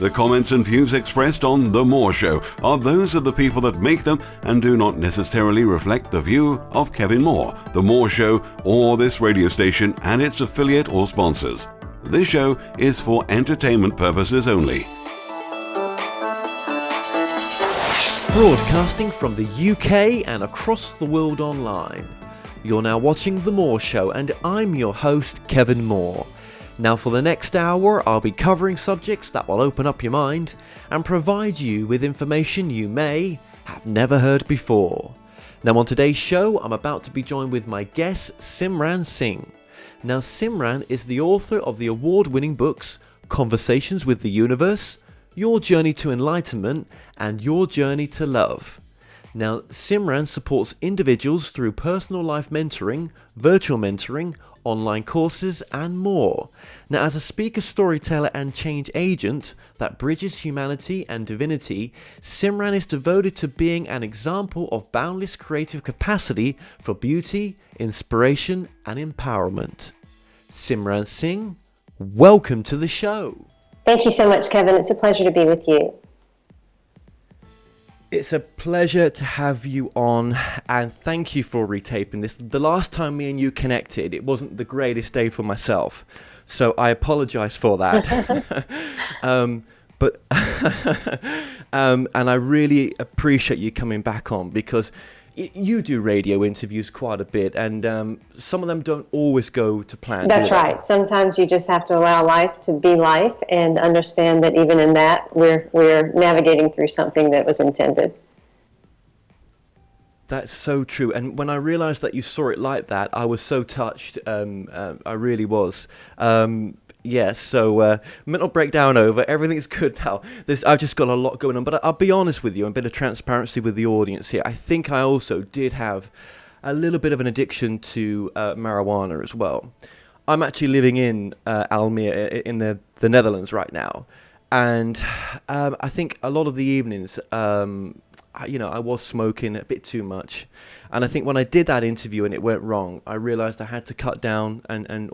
The comments and views expressed on The More Show are those of the people that make them and do not necessarily reflect the view of Kevin Moore, The More Show, or this radio station and its affiliate or sponsors. This show is for entertainment purposes only. Broadcasting from the UK and across the world online. You're now watching The More Show and I'm your host, Kevin Moore. Now for the next hour, I'll be covering subjects that will open up your mind and provide you with information you may have never heard before. Now on today's show, I'm about to be joined with my guest, Simran Singh. Now Simran is the author of the award-winning books Conversations with the Universe, Your Journey to Enlightenment, and Your Journey to Love. Now Simran supports individuals through personal life mentoring, virtual mentoring, online courses and more. Now as a speaker, storyteller and change agent that bridges humanity and divinity, Simran is devoted to being an example of boundless creative capacity for beauty, inspiration and empowerment. Simran Singh, welcome to the show. Thank you so much, Kevin. It's a pleasure to be with you. It's a pleasure to have you on, and thank you for retaping this. The last time me and you connected, it wasn't the greatest day for myself, so I apologize for that. And I really appreciate you coming back on because you do radio interviews quite a bit, and some of them don't always go to plan. That's right. Sometimes you just have to allow life to be life and understand that even in that, we're navigating through something that was intended. That's so true. And when I realized that you saw it like that, I was so touched. I really was. So mental breakdown over. Everything's good now. I've just got a lot going on. But I'll be honest with you, a bit of transparency with the audience here. I think I also did have a little bit of an addiction to marijuana as well. I'm actually living in Almere in the Netherlands right now. And I think a lot of the evenings, I was smoking a bit too much. And I think when I did that interview and it went wrong, I realized I had to cut down and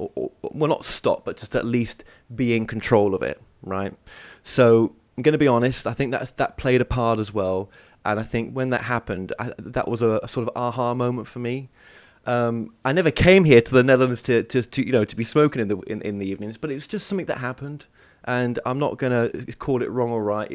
not stop, but just at least be in control of it, right? So I'm going to be honest, I think that played a part as well. And I think when that happened, that was a sort of aha moment for me. I never came here to the Netherlands to be smoking in the evenings, but it was just something that happened. And I'm not going to call it wrong or right.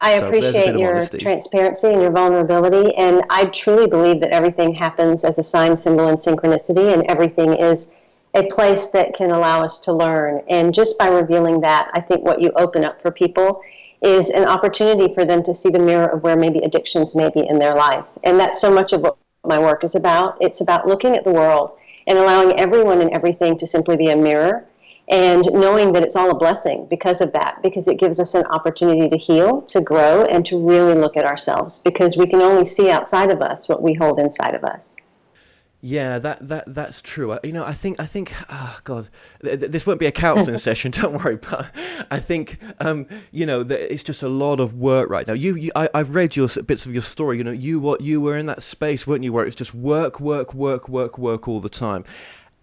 I appreciate your transparency and your vulnerability, and I truly believe that everything happens as a sign, symbol, and synchronicity, and everything is a place that can allow us to learn. And just by revealing that, I think what you open up for people is an opportunity for them to see the mirror of where maybe addictions may be in their life. And that's so much of what my work is about. It's about looking at the world and allowing everyone and everything to simply be a mirror, and knowing that it's all a blessing because of that, because it gives us an opportunity to heal, to grow, and to really look at ourselves, because we can only see outside of us what we hold inside of us. Yeah, that's true. I think. Oh God, this won't be a counseling session. Don't worry. But I think, it's just a lot of work right now. I've read your bits of your story. You were in that space, weren't you? Where it's just work all the time.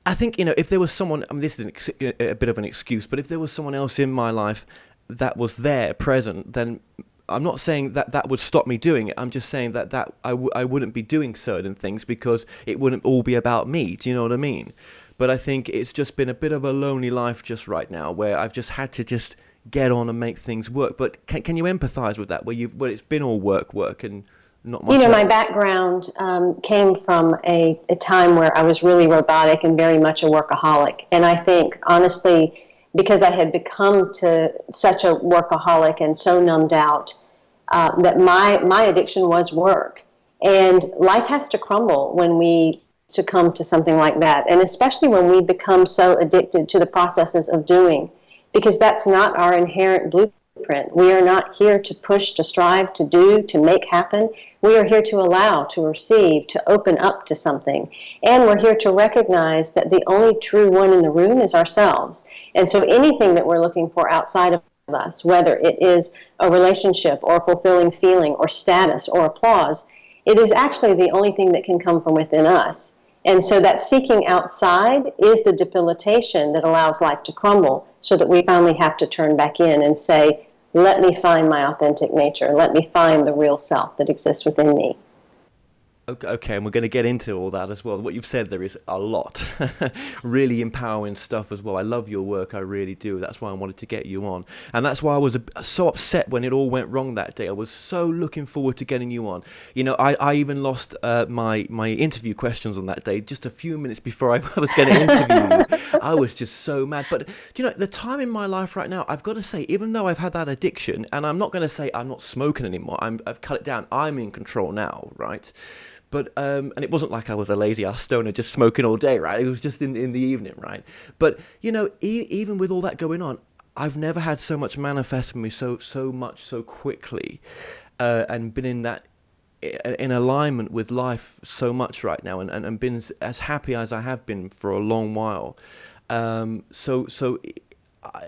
I think, if there was someone, this is a bit of an excuse, but if there was someone else in my life that was there, present, then I'm not saying that would stop me doing it. I'm just saying that I wouldn't be doing certain things because it wouldn't all be about me. Do you know what I mean? But I think it's just been a bit of a lonely life just right now where I've just had to just get on and make things work. But can you empathize with that, where it's been all work and not much else? My background came from a time where I was really robotic and very much a workaholic. And I think, honestly, because I had become to such a workaholic and so numbed out, that my addiction was work. And life has to crumble when we succumb to something like that. And especially when we become so addicted to the processes of doing, because that's not our inherent blueprint. We are not here to push, to strive, to do, to make happen. We are here to allow, to receive, to open up to something. And we're here to recognize that the only true one in the room is ourselves. And so anything that we're looking for outside of us, whether it is a relationship or a fulfilling feeling or status or applause, it is actually the only thing that can come from within us. And so that seeking outside is the debilitation that allows life to crumble, so that we finally have to turn back in and say, let me find my authentic nature. Let me find the real self that exists within me. Okay, and we're going to get into all that as well. What you've said there is a lot. Really empowering stuff as well. I love your work, I really do. That's why I wanted to get you on. And that's why I was so upset when it all went wrong that day. I was so looking forward to getting you on. You know, I even lost my interview questions on that day just a few minutes before I was going to interview you. I was just so mad. But, do you know, the time in my life right now, I've got to say, even though I've had that addiction, and I'm not going to say I'm not smoking anymore, I've cut it down. I'm in control now, right? But, and it wasn't like I was a lazy ass stoner just smoking all day, right? It was just in the evening, right? But, you know, even with all that going on, I've never had so much manifest for me so much so quickly, and been in alignment with life so much right now, and been as happy as I have been for a long while. So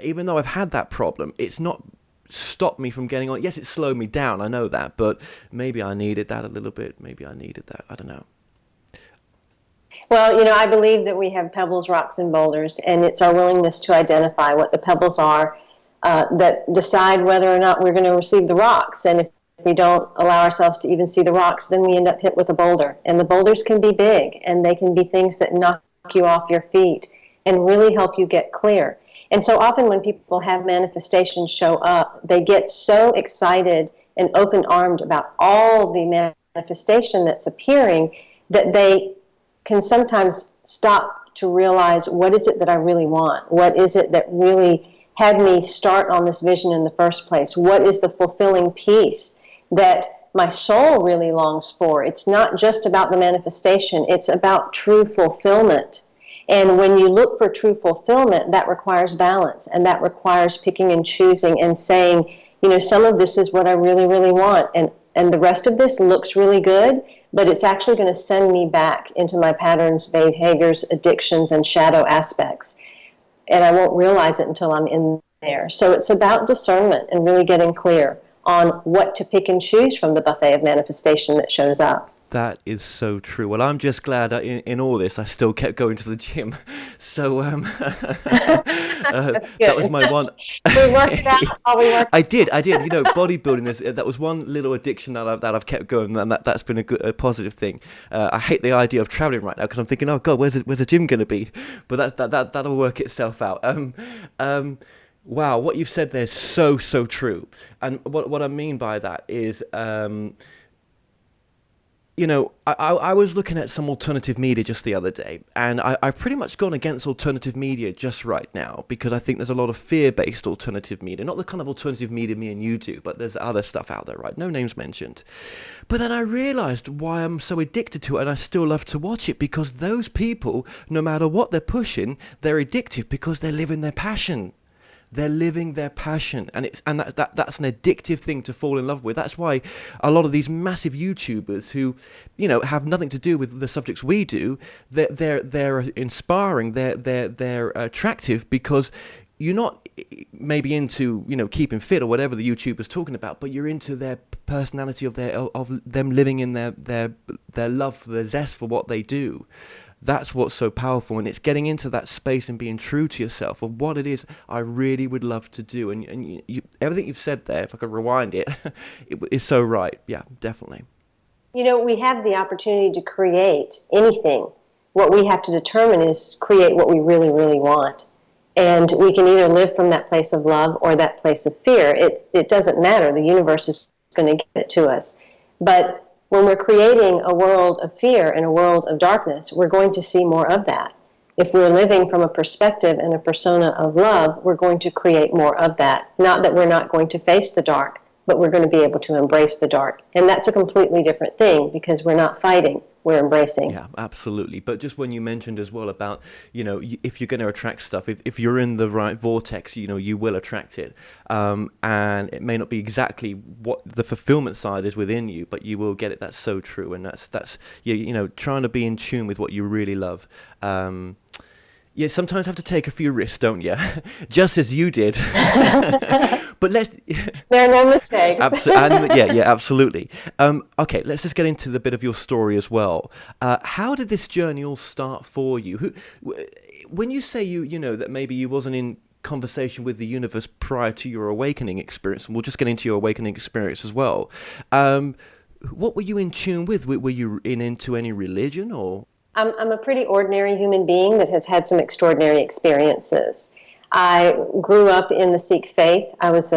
even though I've had that problem, it's not stopped me from getting on. Yes, it slowed me down, I know that, but maybe I needed that a little bit. Maybe I needed that. I don't know. Well, you know, I believe that we have pebbles, rocks, and boulders, and it's our willingness to identify what the pebbles are that decide whether or not we're going to receive the rocks. And if we don't allow ourselves to even see the rocks, then we end up hit with a boulder. And the boulders can be big, and they can be things that knock you off your feet and really help you get clear. And so often when people have manifestations show up, they get so excited and open-armed about all the manifestation that's appearing that they can sometimes stop to realize, what is it that I really want? What is it that really had me start on this vision in the first place? What is the fulfilling piece that my soul really longs for? It's not just about the manifestation. It's about true fulfillment. And when you look for true fulfillment, that requires balance, and that requires picking and choosing and saying, you know, some of this is what I really, really want, and the rest of this looks really good, but it's actually going to send me back into my patterns, behaviors, addictions, and shadow aspects. And I won't realize it until I'm in there. So it's about discernment and really getting clear on what to pick and choose from the buffet of manifestation that shows up. That is so true. Well, I'm just glad in all this I still kept going to the gym. So that was my one. We worked out while we worked. I did. You know, bodybuilding that was one little addiction that I've kept going, and that's been a positive thing. I hate the idea of traveling right now because I'm thinking, oh God, where's the gym going to be? But that'll work itself out. Wow, what you've said there is so true. And what I mean by that is, you know, I was looking at some alternative media just the other day, and I've pretty much gone against alternative media just right now because I think there's a lot of fear-based alternative media, not the kind of alternative media me and you do, but there's other stuff out there, right? No names mentioned. But then I realized why I'm so addicted to it, and I still love to watch it, because those people, no matter what they're pushing, they're addictive because they're living their passion. They're living their passion, and that's an addictive thing to fall in love with. That's why a lot of these massive YouTubers who, you know, have nothing to do with the subjects we do, they're inspiring, they're attractive, because you're not maybe into, you know, keeping fit or whatever the YouTuber's talking about, but you're into their personality, of them living in their love for the zest for what they do. That's what's so powerful, and it's getting into that space and being true to yourself of what it is I really would love to do. And you, everything you've said there, if I could rewind it, it is so right. Yeah, definitely. You know, we have the opportunity to create anything. What we have to determine is create what we really, really want. And we can either live from that place of love or that place of fear. It doesn't matter. The universe is going to give it to us. But when we're creating a world of fear and a world of darkness, we're going to see more of that. If we're living from a perspective and a persona of love, we're going to create more of that. Not that we're not going to face the dark, but we're going to be able to embrace the dark. And that's a completely different thing, because we're not fighting, we're embracing. Yeah, absolutely. But just when you mentioned as well about, you know, if you're going to attract stuff, if you're in the right vortex, you know, you will attract it. And it may not be exactly what the fulfillment side is within you, but you will get it. That's so true. And that's you know, trying to be in tune with what you really love. You sometimes have to take a few risks, don't you? Just as you did. But let's... There are no mistakes. Yeah, absolutely. Okay, let's just get into the bit of your story as well. How did this journey all start for you? When you say you know that maybe you wasn't in conversation with the universe prior to your awakening experience, and we'll just get into your awakening experience as well. What were you in tune with? Were you into any religion, or? I'm a pretty ordinary human being that has had some extraordinary experiences. I grew up in the Sikh faith. I was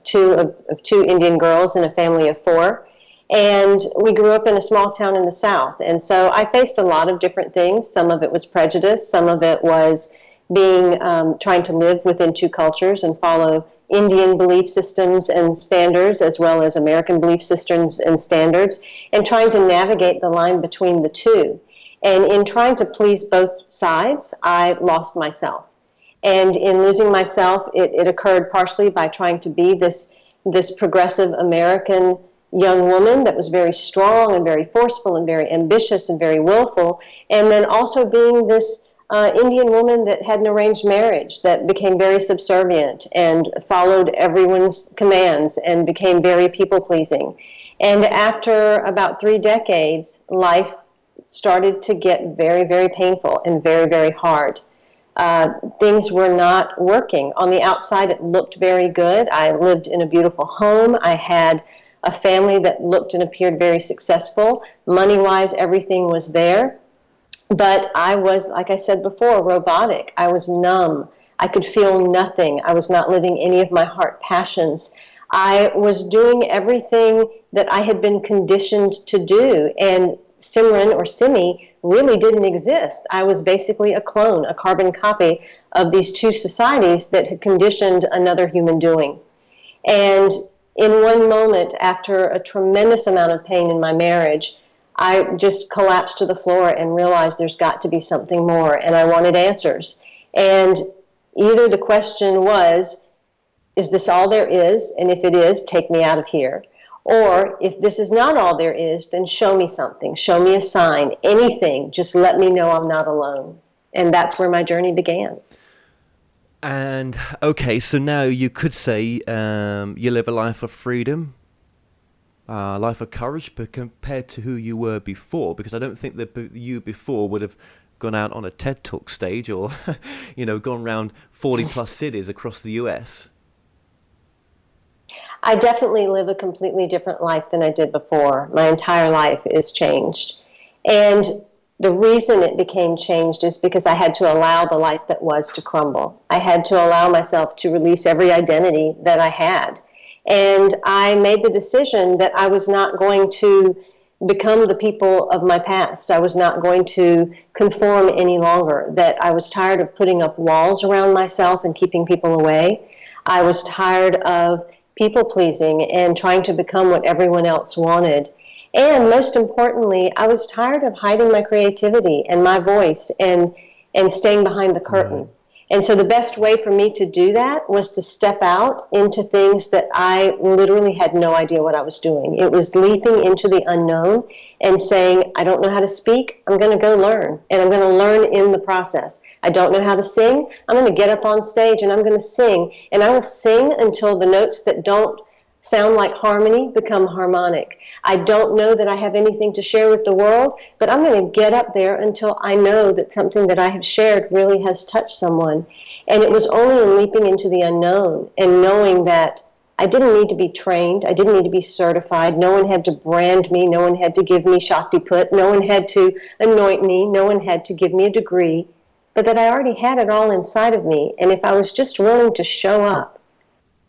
two Indian girls in a family of four, and we grew up in a small town in the South. And so I faced a lot of different things. Some of it was prejudice. Some of it was trying to live within two cultures and follow Indian belief systems and standards, as well as American belief systems and standards, and trying to navigate the line between the two. And in trying to please both sides, I lost myself. And in losing myself, it occurred partially by trying to be this progressive American young woman that was very strong and very forceful and very ambitious and very willful, and then also being this Indian woman that had an arranged marriage that became very subservient and followed everyone's commands and became very people-pleasing. And after about 3 decades, life started to get very, very painful and very, very hard. Things were not working. On the outside, it looked very good. I lived in a beautiful home. I had a family that looked and appeared very successful. Money-wise, everything was there. But I was, like I said before, robotic. I was numb. I could feel nothing. I was not living any of my heart passions. I was doing everything that I had been conditioned to do. And Simran or Simi really didn't exist. I was basically a clone, a carbon copy of these two societies that had conditioned another human doing. And in one moment, after a tremendous amount of pain in my marriage, I just collapsed to the floor and realized there's got to be something more, and I wanted answers. And either the question was, is this all there is? And if it is, take me out of here. Or if this is not all there is, then show me something. Show me a sign, anything. Just let me know I'm not alone. And that's where my journey began. And, okay, so now you could say you live a life of freedom, life of courage, but compared to who you were before, because I don't think that you before would have gone out on a TED Talk stage or, gone around 40-plus cities across the US. I definitely live a completely different life than I did before. My entire life is changed. And the reason it became changed is because I had to allow the life that was to crumble. I had to allow myself to release every identity that I had. And I made the decision that I was not going to become the people of my past. I was not going to conform any longer, that I was tired of putting up walls around myself and keeping people away. I was tired of people-pleasing and trying to become what everyone else wanted. And most importantly, I was tired of hiding my creativity and my voice and staying behind the curtain. Mm-hmm. And so the best way for me to do that was to step out into things that I literally had no idea what I was doing. It was leaping into the unknown and saying, I don't know how to speak, I'm going to go learn. And I'm going to learn in the process. I don't know how to sing, I'm going to get up on stage and I'm going to sing. And I will sing until the notes that don't sound like harmony become harmonic. I don't know that I have anything to share with the world, but I'm going to get up there until I know that something that I have shared really has touched someone. And it was only in leaping into the unknown and knowing that I didn't need to be trained, I didn't need to be certified, no one had to brand me, no one had to give me Shakti Put, no one had to anoint me, no one had to give me a degree, but that I already had it all inside of me. And if I was just willing to show up,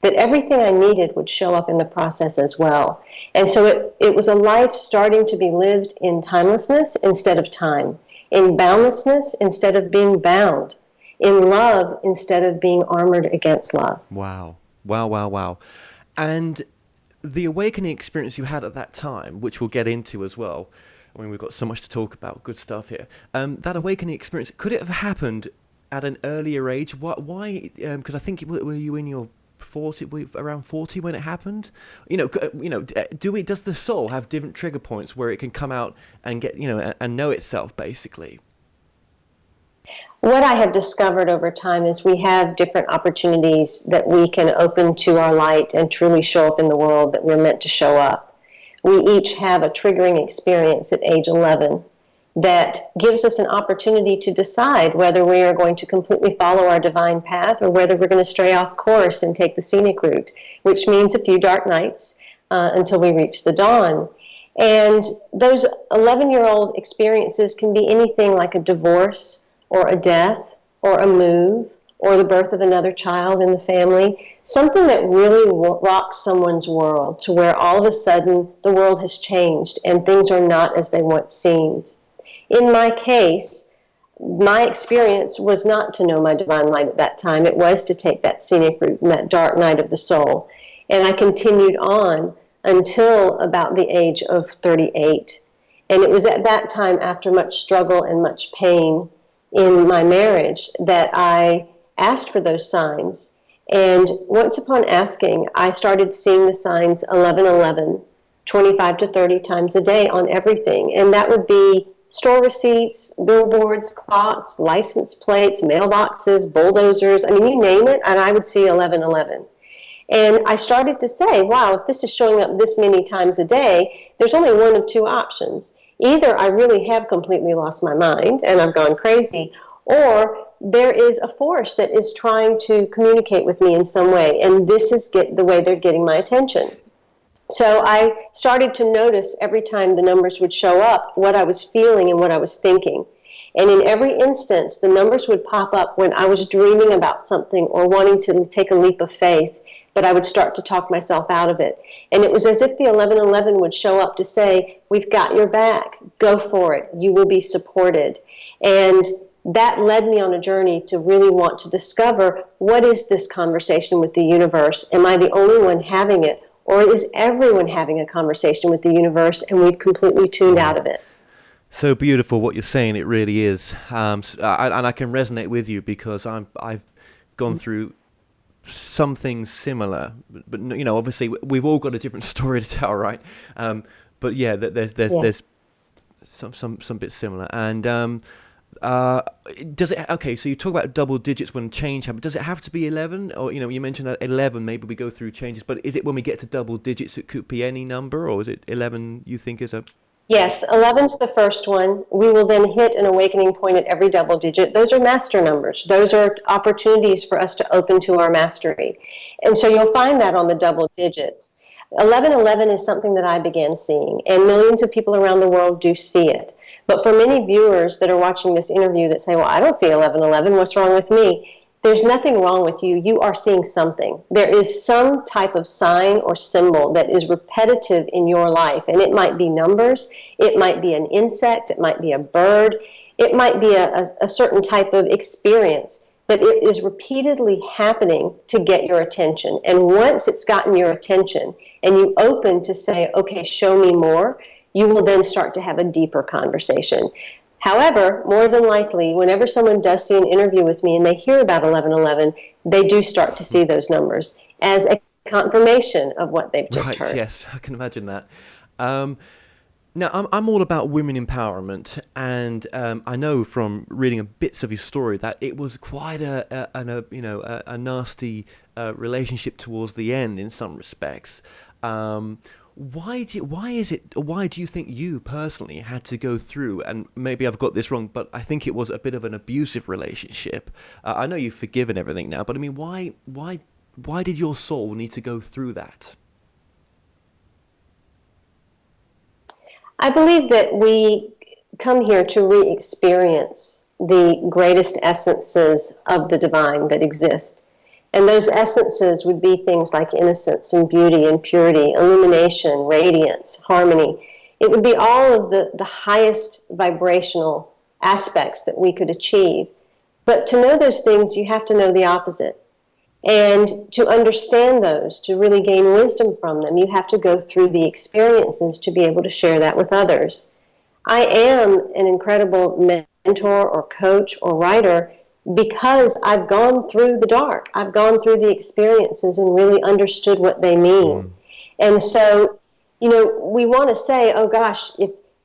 that everything I needed would show up in the process as well. And so it was a life starting to be lived in timelessness instead of time, in boundlessness instead of being bound, in love instead of being armored against love. Wow. And the awakening experience you had at that time, which we'll get into as well, I mean, we've got so much to talk about, good stuff here. That awakening experience, could it have happened at an earlier age? Why? Because I think, were you in your 40, around 40 when it happened? Does the soul have different trigger points where it can come out and get, and know itself, basically? What I have discovered over time is we have different opportunities that we can open to our light and truly show up in the world that we're meant to show up. We each have a triggering experience at age 11 that gives us an opportunity to decide whether we are going to completely follow our divine path or whether we're going to stray off course and take the scenic route, which means a few dark nights until we reach the dawn. And those 11-year-old experiences can be anything like a divorce or a death or a move or the birth of another child in the family, something that really rocks someone's world to where all of a sudden the world has changed and things are not as they once seemed. In my case, my experience was not to know my divine light at that time. It was to take that scenic route in that dark night of the soul. And I continued on until about the age of 38. And it was at that time, after much struggle and much pain in my marriage, that I asked for those signs. And once upon asking, I started seeing the signs 1111, 25 to 30 times a day on everything. And that would be store receipts, billboards, clocks, license plates, mailboxes, bulldozers, I mean, you name it, and I would see 1111. And I started to say, wow, if this is showing up this many times a day, there's only one of two options. Either I really have completely lost my mind and I've gone crazy, or there is a force that is trying to communicate with me in some way, and this is the way they're getting my attention. So I started to notice every time the numbers would show up what I was feeling and what I was thinking. And in every instance, the numbers would pop up when I was dreaming about something or wanting to take a leap of faith, but I would start to talk myself out of it. And it was as if the 1111 would show up to say, we've got your back, go for it, you will be supported. And that led me on a journey to really want to discover, what is this conversation with the universe? Am I the only one having it? Or is everyone having a conversation with the universe and we've completely tuned out of it? So beautiful what you're saying, it really is. And I can resonate with you because I've gone through some things similar. But you know, obviously we've all got a different story to tell, right? But yeah, there's some bits similar. And does it, okay, so you talk about double digits when change happens. Does it have to be 11? Or, you know, you mentioned that 11, maybe we go through changes, but is it when we get to double digits, it could be any number, or is it 11 you think is a... Yes, 11's the first one. We will then hit an awakening point at every double digit. Those are master numbers. Those are opportunities for us to open to our mastery. And so you'll find that on the double digits. 1111 is something that I began seeing, and millions of people around the world do see it. But for many viewers that are watching this interview that say, well, I don't see 1111, what's wrong with me? There's nothing wrong with you. You are seeing something. There is some type of sign or symbol that is repetitive in your life, and it might be numbers, it might be an insect, it might be a bird, it might be a certain type of experience, but it is repeatedly happening to get your attention. And once it's gotten your attention and you open to say, okay, show me more, you will then start to have a deeper conversation. However, more than likely, whenever someone does see an interview with me and they hear about 1111, they do start to see those numbers as a confirmation of what they've just heard. Yes, I can imagine that. Now, I'm all about women empowerment, and I know from reading bits of your story that it was quite a nasty relationship towards the end in some respects. Why do you think you personally had to go through, and maybe I've got this wrong, but I think it was a bit of an abusive relationship. I know you've forgiven everything now, but I mean, why did your soul need to go through that? I believe that we come here to re-experience the greatest essences of the divine that exist. And those essences would be things like innocence and beauty and purity, illumination, radiance, harmony. It would be all of the highest vibrational aspects that we could achieve. But to know those things, you have to know the opposite. And to understand those, to really gain wisdom from them, you have to go through the experiences to be able to share that with others. I am an incredible mentor or coach or writer because I've gone through the dark. I've gone through the experiences and really understood what they mean. And so, you know, we want to say, oh gosh,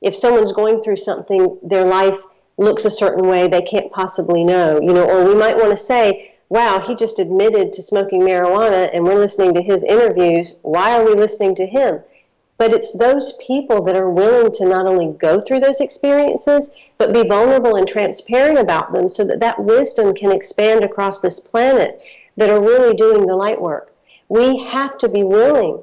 if someone's going through something, their life looks a certain way, they can't possibly know, you know, or we might want to say, wow, he just admitted to smoking marijuana and we're listening to his interviews. Why are we listening to him? But it's those people that are willing to not only go through those experiences, but be vulnerable and transparent about them so that that wisdom can expand across this planet, that are really doing the light work. We have to be willing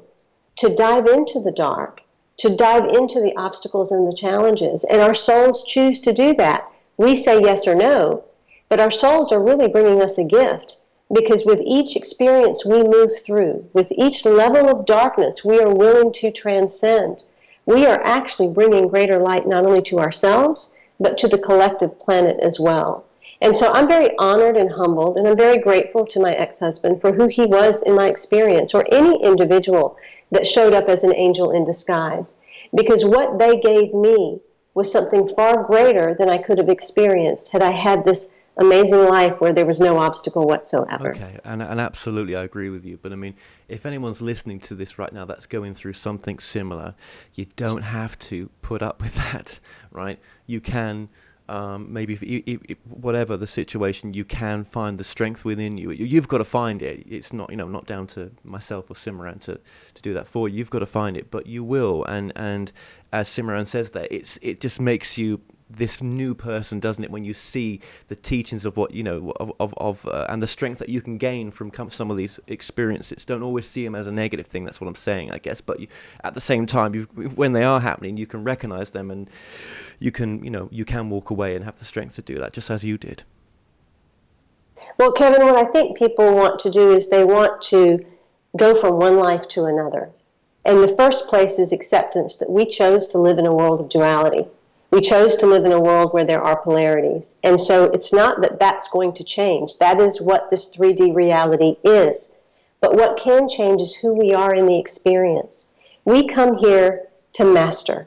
to dive into the dark, to dive into the obstacles and the challenges. And our souls choose to do that. We say yes or no, but our souls are really bringing us a gift. Because with each experience we move through, with each level of darkness we are willing to transcend, we are actually bringing greater light not only to ourselves, but to the collective planet as well. And so I'm very honored and humbled, and I'm very grateful to my ex-husband for who he was in my experience, or any individual that showed up as an angel in disguise. Because what they gave me was something far greater than I could have experienced had I had this amazing life where there was no obstacle whatsoever. Okay, and absolutely I agree with you. But I mean, if anyone's listening to this right now that's going through something similar, you don't have to put up with that, right? You can, maybe whatever the situation, you can find the strength within you. You've got to find it. It's not, not down to myself or Simran to do that for you. You've got to find it, but you will. And as Simran says there, it just makes you this new person, doesn't it, when you see the teachings of what and the strength that you can gain from some of these experiences. Don't always see them as a negative thing, that's what I'm saying, I guess, but at the same time, when they are happening, you can recognize them, and you can walk away and have the strength to do that, just as you did. Well, Kevin, what I think people want to do is they want to go from one life to another, and the first place is acceptance that we chose to live in a world of duality. We chose to live in a world where there are polarities. And so it's not that that's going to change. That is what this 3D reality is. But what can change is who we are in the experience. We come here to master.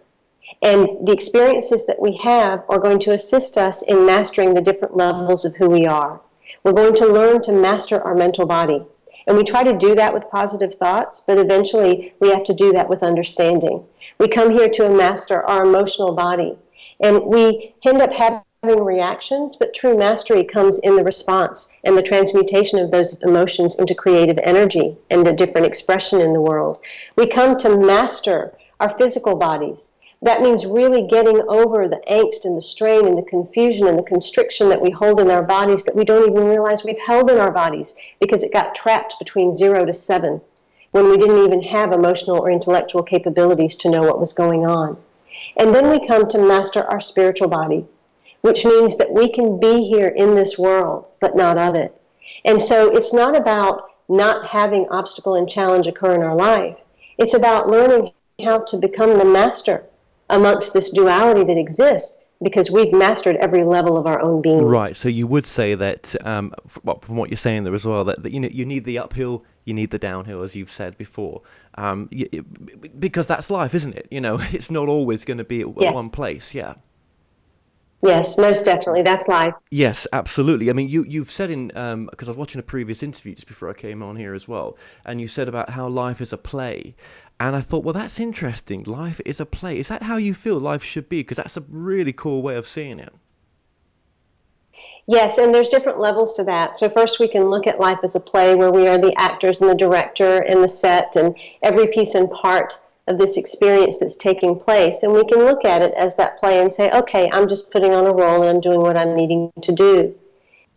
And the experiences that we have are going to assist us in mastering the different levels of who we are. We're going to learn to master our mental body. And we try to do that with positive thoughts, but eventually we have to do that with understanding. We come here to master our emotional body. And we end up having reactions, but true mastery comes in the response and the transmutation of those emotions into creative energy and a different expression in the world. We come to master our physical bodies. That means really getting over the angst and the strain and the confusion and the constriction that we hold in our bodies that we don't even realize we've held in our bodies because it got trapped between 0 to 7 when we didn't even have emotional or intellectual capabilities to know what was going on. And then we come to master our spiritual body, which means that we can be here in this world, but not of it. And so it's not about not having obstacle and challenge occur in our life. It's about learning how to become the master amongst this duality that exists, because we've mastered every level of our own being. Right, so you would say that, from what you're saying there as well, that you need the uphill, you need the downhill, as you've said before, because that's life, isn't it? It's not always going to be at one place, yeah. Yes, most definitely, that's life. Yes, absolutely. I mean, you've said because I was watching a previous interview just before I came on here as well, and you said about how life is a play. And I thought, well, that's interesting. Life is a play. Is that how you feel life should be? Because that's a really cool way of seeing it. Yes, and there's different levels to that. So first we can look at life as a play where we are the actors and the director and the set and every piece and part of this experience that's taking place. And we can look at it as that play and say, okay, I'm just putting on a role and I'm doing what I'm needing to do.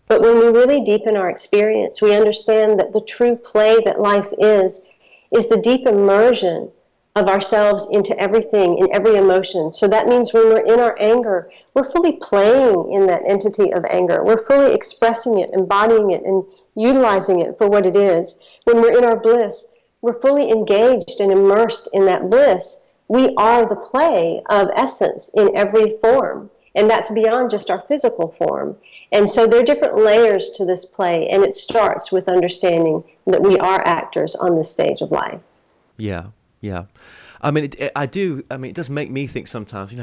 But when we really deepen our experience, we understand that the true play that life is the deep immersion of ourselves into everything, in every emotion. So that means when we're in our anger, we're fully playing in that entity of anger. We're fully expressing it, embodying it, and utilizing it for what it is. When we're in our bliss, we're fully engaged and immersed in that bliss. We are the play of essence in every form, and that's beyond just our physical form. And so there are different layers to this play, and it starts with understanding that we are actors on this stage of life. Yeah. I mean, it does make me think sometimes,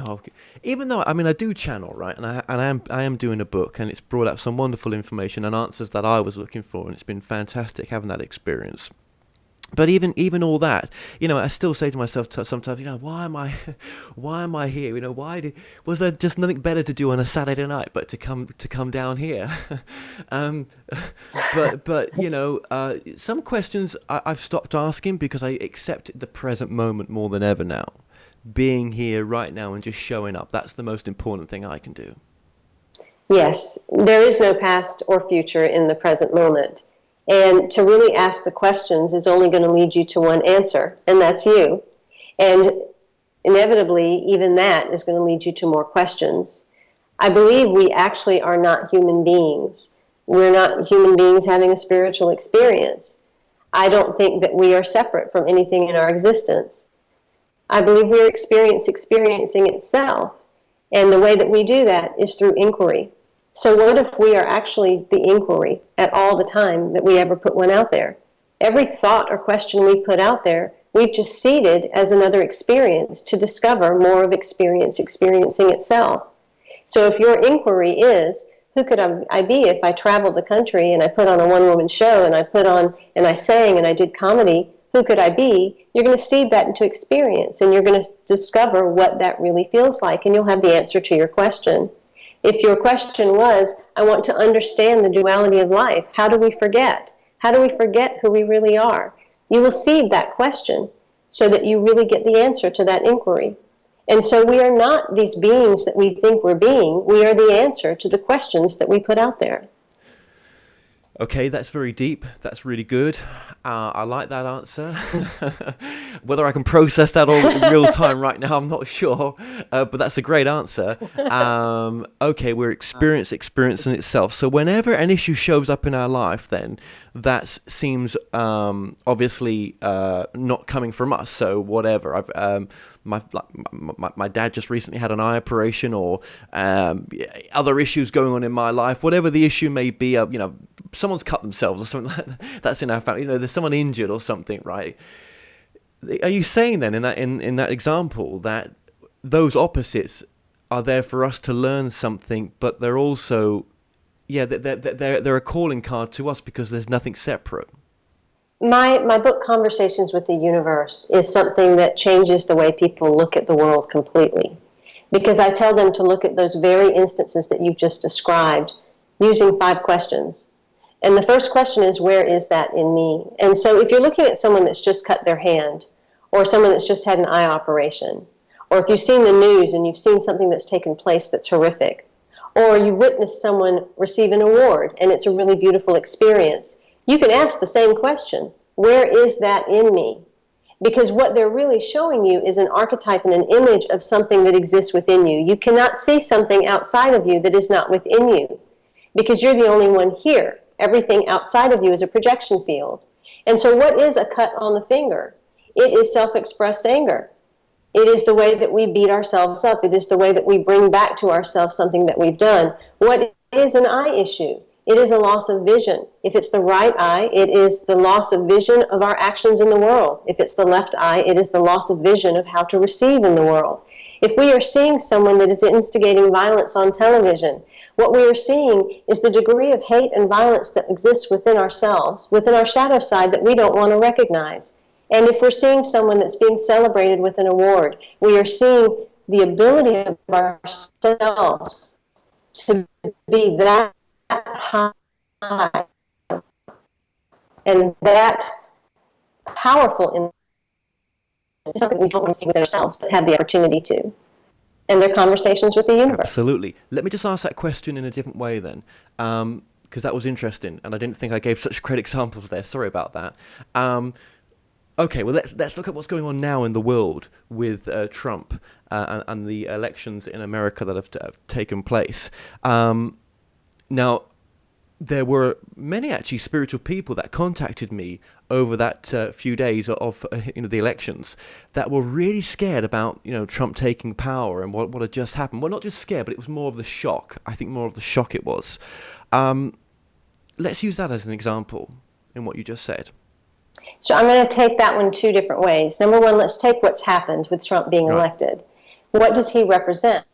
even though, I do channel, right? And I am doing a book, and it's brought up some wonderful information and answers that I was looking for, and it's been fantastic having that experience. But even all that, I still say to myself sometimes, why am I here? Was there just nothing better to do on a Saturday night but to come down here? um, but some questions I've stopped asking because I accept the present moment more than ever now. Being here right now and just showing up, that's the most important thing I can do. Yes, there is no past or future in the present moment. And to really ask the questions is only going to lead you to one answer, and that's you. And inevitably, even that is going to lead you to more questions. I believe we actually are not human beings. We're not human beings having a spiritual experience. I don't think that we are separate from anything in our existence. I believe we're experiencing itself. And the way that we do that is through inquiry. So what if we are actually the inquiry at all the time that we ever put one out there? Every thought or question we put out there, we've just seeded as another experience to discover more of experiencing itself. So if your inquiry is, who could I be if I traveled the country and I put on a one-woman show and I sang and I did comedy, who could I be? You're going to seed that into experience and you're going to discover what that really feels like, and you'll have the answer to your question. If your question was, I want to understand the duality of life, how do we forget? How do we forget who we really are? You will seed that question so that you really get the answer to that inquiry. And so we are not these beings that we think we're being. We are the answer to the questions that we put out there. Okay, that's very deep. That's really good. I like that answer. Whether I can process that all in real time right now, I'm not sure. But that's a great answer. Okay, we're experiencing itself. So whenever an issue shows up in our life, then that seems obviously not coming from us. So whatever. My dad just recently had an eye operation, or other issues going on in my life. Whatever the issue may be, someone's cut themselves or something like that. That's in our family. There's someone injured or something, right? Are you saying then in that example that those opposites are there for us to learn something, but they're also, they're a calling card to us because there's nothing separate? My book, Conversations with the Universe, is something that changes the way people look at the world completely. Because I tell them to look at those very instances that you've just described using 5 questions. And the first question is, where is that in me? And so if you're looking at someone that's just cut their hand, or someone that's just had an eye operation, or if you've seen the news and you've seen something that's taken place that's horrific, or you've witnessed someone receive an award and it's a really beautiful experience, you can ask the same question, where is that in me? Because what they're really showing you is an archetype and an image of something that exists within you. You cannot see something outside of you that is not within you, because you're the only one here. Everything outside of you is a projection field. And so what is a cut on the finger? It is self-expressed anger. It is the way that we beat ourselves up. It is the way that we bring back to ourselves something that we've done. What is an eye issue? It is a loss of vision. If it's the right eye, it is the loss of vision of our actions in the world. If it's the left eye, it is the loss of vision of how to receive in the world. If we are seeing someone that is instigating violence on television, what we are seeing is the degree of hate and violence that exists within ourselves, within our shadow side, that we don't want to recognize. And if we're seeing someone that's being celebrated with an award, we are seeing the ability of ourselves to be that high and that powerful in something we don't want to see with ourselves, but have the opportunity to. And their conversations with the universe. Absolutely. Let me just ask that question in a different way then, because that was interesting, and I didn't think I gave such great examples there. Sorry about that. Okay, well, let's look at what's going on now in the world with Trump and the elections in America that have taken place. Now, there were many actually spiritual people that contacted me over that few days of the elections that were really scared about Trump taking power and what had just happened. Well, not just scared, but it was more of the shock. I think more of the shock it was. Let's use that as an example in what you just said. So I'm going to take that one 2 different ways. Number one, let's take what's happened with Trump being elected. What does he represent?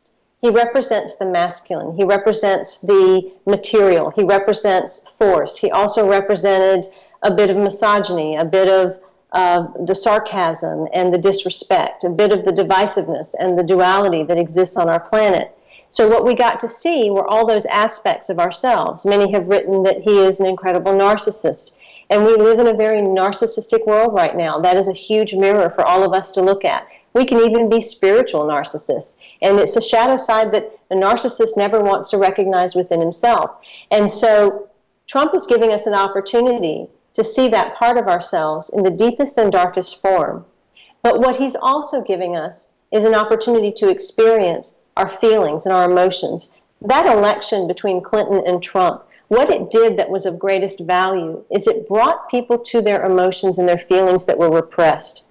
He represents the masculine. He represents the material. He represents force. He also represented a bit of misogyny, a bit of the sarcasm and the disrespect, a bit of the divisiveness and the duality that exists on our planet. So what we got to see were all those aspects of ourselves. Many have written that he is an incredible narcissist. And we live in a very narcissistic world right now. That is a huge mirror for all of us to look at. We can even be spiritual narcissists. And it's the shadow side that a narcissist never wants to recognize within himself. And so Trump is giving us an opportunity to see that part of ourselves in the deepest and darkest form. But what he's also giving us is an opportunity to experience our feelings and our emotions. That election between Clinton and Trump, what it did that was of greatest value is it brought people to their emotions and their feelings that were repressed.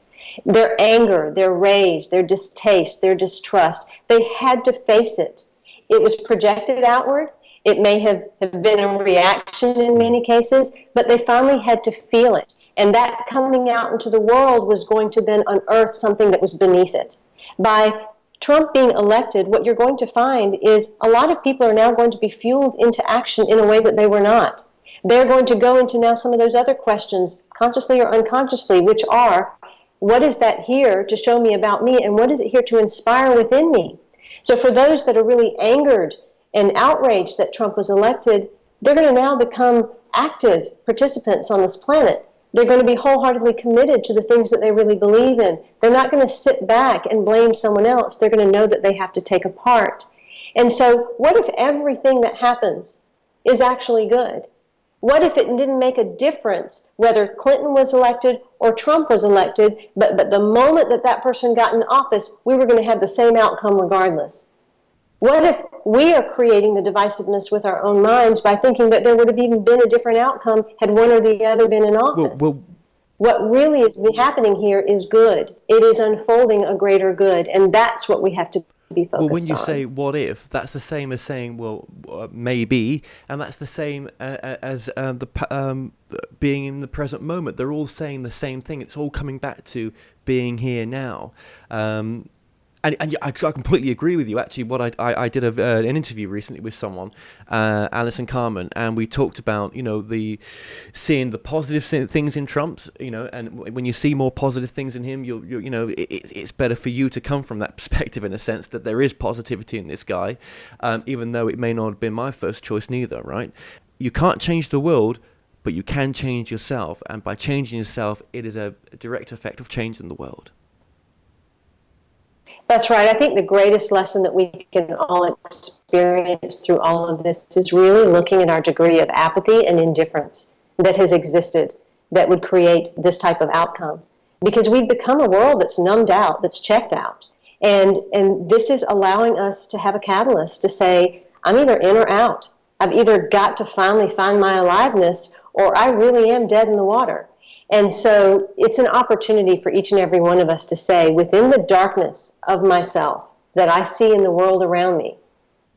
Their anger, their rage, their distaste, their distrust, they had to face it. It was projected outward. It may have been a reaction in many cases, but they finally had to feel it. And that coming out into the world was going to then unearth something that was beneath it. By Trump being elected, what you're going to find is a lot of people are now going to be fueled into action in a way that they were not. They're going to go into now some of those other questions, consciously or unconsciously, which are, what is that here to show me about me, and what is it here to inspire within me? So for those that are really angered and outraged that Trump was elected, they're going to now become active participants on this planet. They're going to be wholeheartedly committed to the things that they really believe in. They're not going to sit back and blame someone else. They're going to know that they have to take a part. And so what if everything that happens is actually good? What if it didn't make a difference whether Clinton was elected or Trump was elected, but the moment that that person got in office, we were going to have the same outcome regardless? What if we are creating the divisiveness with our own minds by thinking that there would have even been a different outcome had one or the other been in office? What really is happening here is good. It is unfolding a greater good, and that's what we have to be focused on. Well, when you say what if, that's the same as saying, well, maybe, and that's the same as being in the present moment. They're all saying the same thing. It's all coming back to being here now. And I completely agree with you. Actually, what I did an interview recently with someone, Alison Carmen, and we talked about, seeing the positive things in Trump, and when you see more positive things in him, it's better for you to come from that perspective, in a sense that there is positivity in this guy, even though it may not have been my first choice neither, right? You can't change the world, but you can change yourself, and by changing yourself, it is a direct effect of changing the world. That's right. I think the greatest lesson that we can all experience through all of this is really looking at our degree of apathy and indifference that has existed that would create this type of outcome. Because we've become a world that's numbed out, that's checked out. And this is allowing us to have a catalyst to say, I'm either in or out. I've either got to finally find my aliveness, or I really am dead in the water. And so it's an opportunity for each and every one of us to say, within the darkness of myself that I see in the world around me,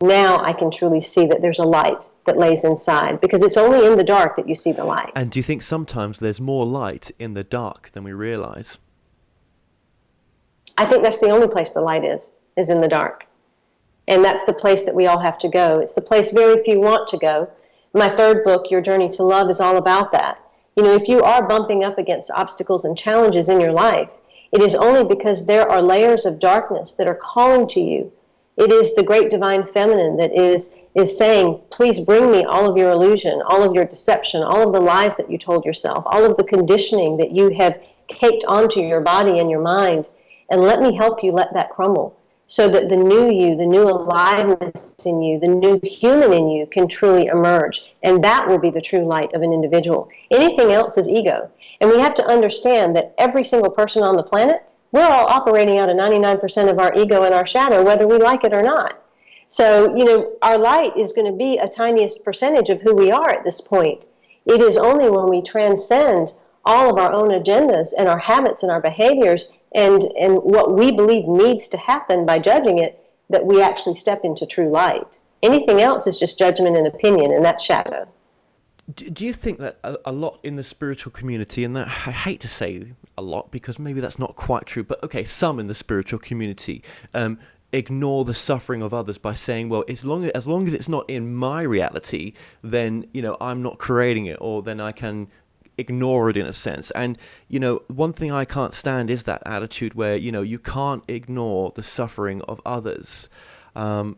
now I can truly see that there's a light that lays inside, because it's only in the dark that you see the light. And do you think sometimes there's more light in the dark than we realize? I think that's the only place the light is in the dark. And that's the place that we all have to go. It's the place very few want to go. My third book, Your Journey to Love, is all about that. If you are bumping up against obstacles and challenges in your life, it is only because there are layers of darkness that are calling to you. It is the great divine feminine that is saying, please bring me all of your illusion, all of your deception, all of the lies that you told yourself, all of the conditioning that you have caked onto your body and your mind, and let me help you let that crumble, so that the new you, the new aliveness in you, the new human in you can truly emerge. And that will be the true light of an individual. Anything else is ego. And we have to understand that every single person on the planet, we're all operating out of 99% of our ego and our shadow, whether we like it or not. So, our light is going to be a tiniest percentage of who we are at this point. It is only when we transcend all of our own agendas and our habits and our behaviors and what we believe needs to happen by judging it, that we actually step into true light. Anything else is just judgment and opinion, and that's shadow. Do you think that a lot in the spiritual community, and that I hate to say a lot because maybe that's not quite true, but okay, some in the spiritual community ignore the suffering of others by saying, well, as long as it's not in my reality, then I'm not creating it, or then I can ignore it in a sense. And, one thing I can't stand is that attitude where, you can't ignore the suffering of others.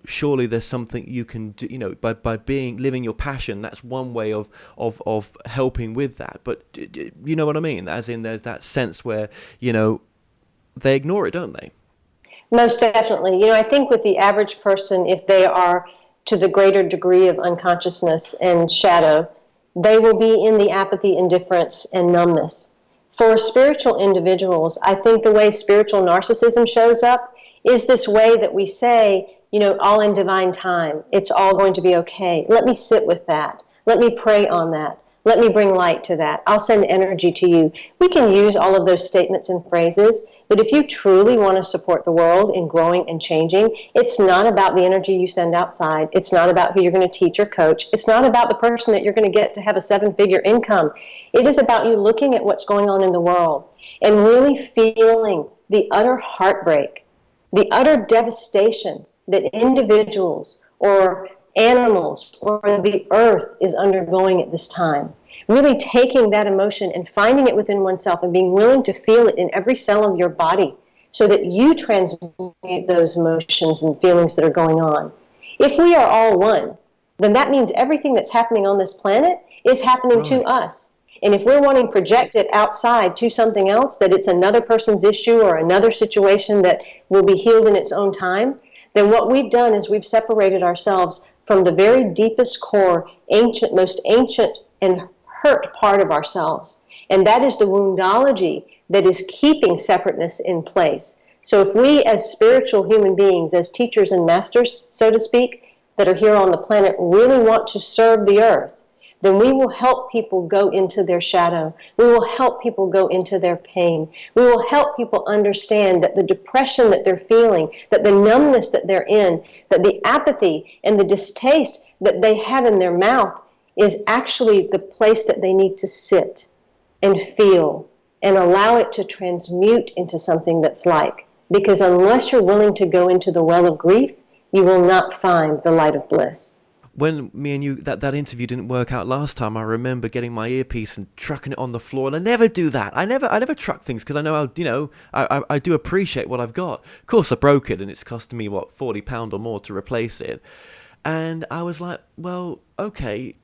Surely there's something you can do, by living your passion. That's one way of helping with that. But you know what I mean? As in, there's that sense where, they ignore it, don't they? Most definitely. I think with the average person, if they are to the greater degree of unconsciousness and shadow, they will be in the apathy, indifference, and numbness. For spiritual individuals, I think the way spiritual narcissism shows up is this way that we say, all in divine time. It's all going to be okay. Let me sit with that. Let me pray on that. Let me bring light to that. I'll send energy to you. We can use all of those statements and phrases, but if you truly want to support the world in growing and changing, it's not about the energy you send outside. It's not about who you're going to teach or coach. It's not about the person that you're going to get to have a 7-figure income. It is about you looking at what's going on in the world and really feeling the utter heartbreak, the utter devastation that individuals or animals or the earth is undergoing at this time. Really taking that emotion and finding it within oneself and being willing to feel it in every cell of your body so that you transmute those emotions and feelings that are going on. If we are all one, then that means everything that's happening on this planet is happening to us. And if we're wanting to project it outside to something else, that it's another person's issue or another situation that will be healed in its own time, then what we've done is we've separated ourselves from the very deepest core, most ancient and hurt part of ourselves. And that is the woundology that is keeping separateness in place. So if we as spiritual human beings, as teachers and masters, so to speak, that are here on the planet really want to serve the earth, then we will help people go into their shadow. We will help people go into their pain. We will help people understand that the depression that they're feeling, that the numbness that they're in, that the apathy and the distaste that they have in their mouth is actually the place that they need to sit and feel and allow it to transmute into something that's like. Because unless you're willing to go into the well of grief, you will not find the light of bliss. When me and you, that interview didn't work out last time, I remember getting my earpiece and trucking it on the floor. And I never do that. I never truck things because I know I do appreciate what I've got. Of course, I broke it and it's costing me, £40 or more to replace it. And I was like, well, okay,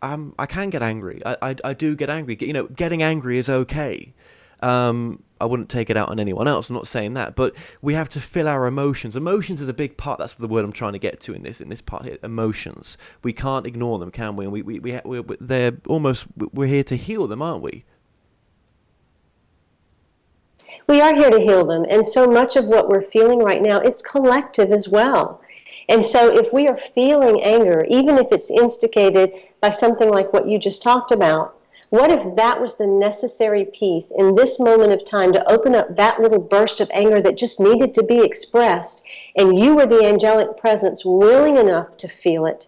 I can get angry. I do get angry. Getting angry is okay. I wouldn't take it out on anyone else. I'm not saying that, but we have to feel our emotions. Emotions is a big part. That's the word I'm trying to get to in this part here. Emotions. We can't ignore them, can we? And they're almost. We're here to heal them, aren't we? We are here to heal them, and so much of what we're feeling right now is collective as well. And so if we are feeling anger, even if it's instigated by something like what you just talked about, what if that was the necessary piece in this moment of time to open up that little burst of anger that just needed to be expressed, and you were the angelic presence willing enough to feel it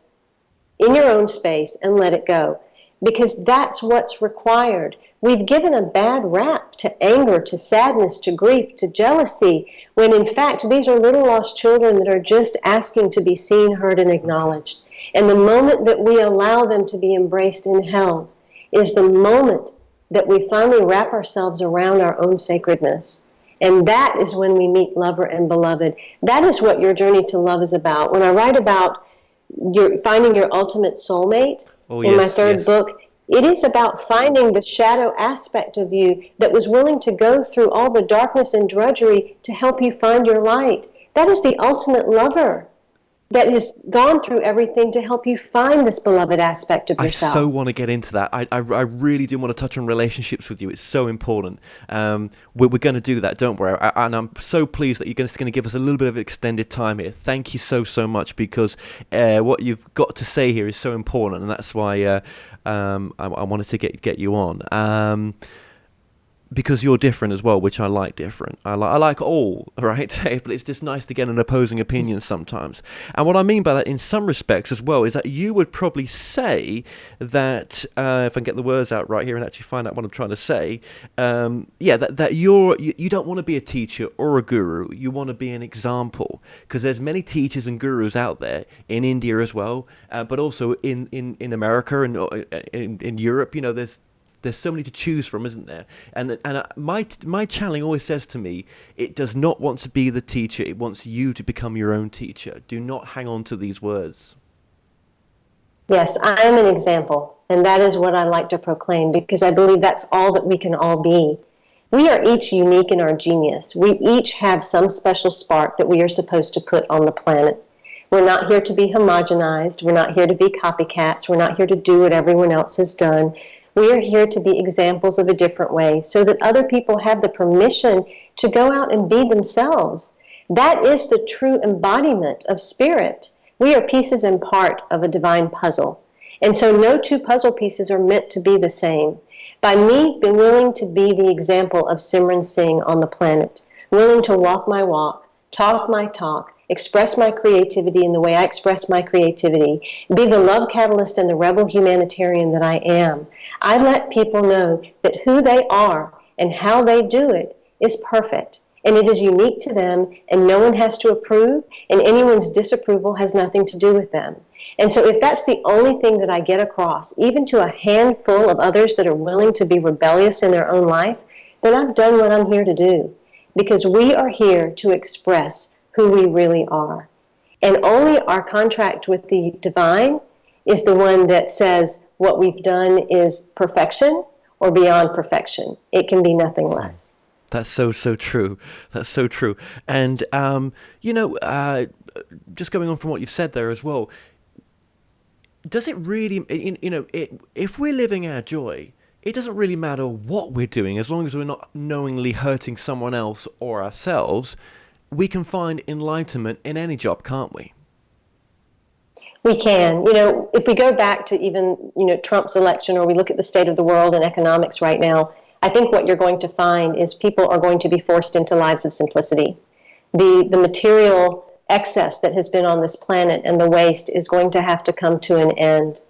in your own space and let it go? Because that's what's required. We've given a bad rap to anger, to sadness, to grief, to jealousy, when in fact these are little lost children that are just asking to be seen, heard, and acknowledged. And the moment that we allow them to be embraced and held is the moment that we finally wrap ourselves around our own sacredness. And that is when we meet lover and beloved. That is what your journey to love is about. When I write about finding your ultimate soulmate in my third book, it is about finding the shadow aspect of you that was willing to go through all the darkness and drudgery to help you find your light. That is the ultimate lover that has gone through everything to help you find this beloved aspect of yourself. I so want to get into that. I really do want to touch on relationships with you. It's so important. We're going to do that, don't worry. And I'm so pleased that you're just going to give us a little bit of extended time here. Thank you so much, because what you've got to say here is so important, and that's why I wanted to get you on. Because you're different as well, which I like different. I like all, right? But it's just nice to get an opposing opinion sometimes. And what I mean by that in some respects as well is that you would probably say that, if I can get the words out right here and actually find out what I'm trying to say, that you don't want to be a teacher or a guru. You want to be an example, because there's many teachers and gurus out there in India as well, but also in America and in Europe. There's there's so many to choose from, isn't there? And my channeling always says to me, it does not want to be the teacher. It wants you to become your own teacher. Do not hang on to these words. Yes, I am an example, and that is what I like to proclaim, because I believe that's all that we can all be. We are each unique in our genius. We each have some special spark that we are supposed to put on the planet. We're not here to be homogenized. We're not here to be copycats. We're not here to do what everyone else has done. We are here to be examples of a different way so that other people have the permission to go out and be themselves. That is the true embodiment of spirit. We are pieces and part of a divine puzzle. And so no two puzzle pieces are meant to be the same. By me being willing to be the example of Simran Singh on the planet, willing to walk my walk, talk my talk, express my creativity in the way I express my creativity, be the love catalyst and the rebel humanitarian that I am, I let people know that who they are and how they do it is perfect. And it is unique to them, and no one has to approve, and anyone's disapproval has nothing to do with them. And so if that's the only thing that I get across, even to a handful of others that are willing to be rebellious in their own life, then I've done what I'm here to do. Because we are here to express who we really are. And only our contract with the divine is the one that says what we've done is perfection or beyond perfection. It can be nothing less. That's so true. That's so true. And, just going on from what you've said there as well, does it really, if we're living our joy, it doesn't really matter what we're doing, as long as we're not knowingly hurting someone else or ourselves, we can find enlightenment in any job, can't we? We can. If we go back to even, Trump's election, or we look at the state of the world and economics right now, I think what you're going to find is people are going to be forced into lives of simplicity. The material excess that has been on this planet and the waste is going to have to come to an end.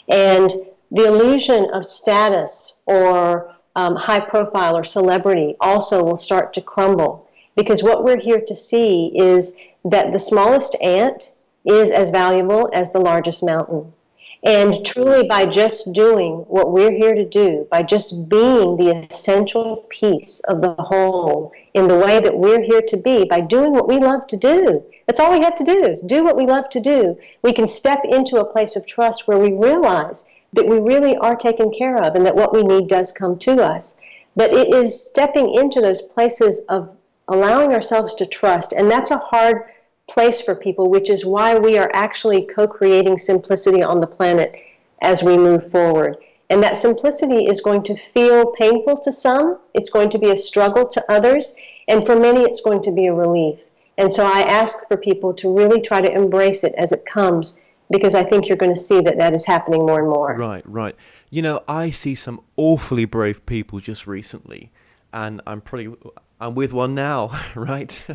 And the illusion of status or high profile or celebrity also will start to crumble, because what we're here to see is that the smallest ant is as valuable as the largest mountain. And truly, by just doing what we're here to do, by just being the essential piece of the whole in the way that we're here to be, by doing what we love to do, that's all we have to do, is do what we love to do. We can step into a place of trust where we realize that we really are taken care of and that what we need does come to us. But it is stepping into those places of allowing ourselves to trust, and that's a hard place for people, which is why we are actually co-creating simplicity on the planet as we move forward. And that simplicity is going to feel painful to some, it's going to be a struggle to others, and for many it's going to be a relief. And so I ask for people to really try to embrace it as it comes, because I think you're going to see that is happening more and more. Right. I see some awfully brave people just recently, and I'm with one now, right?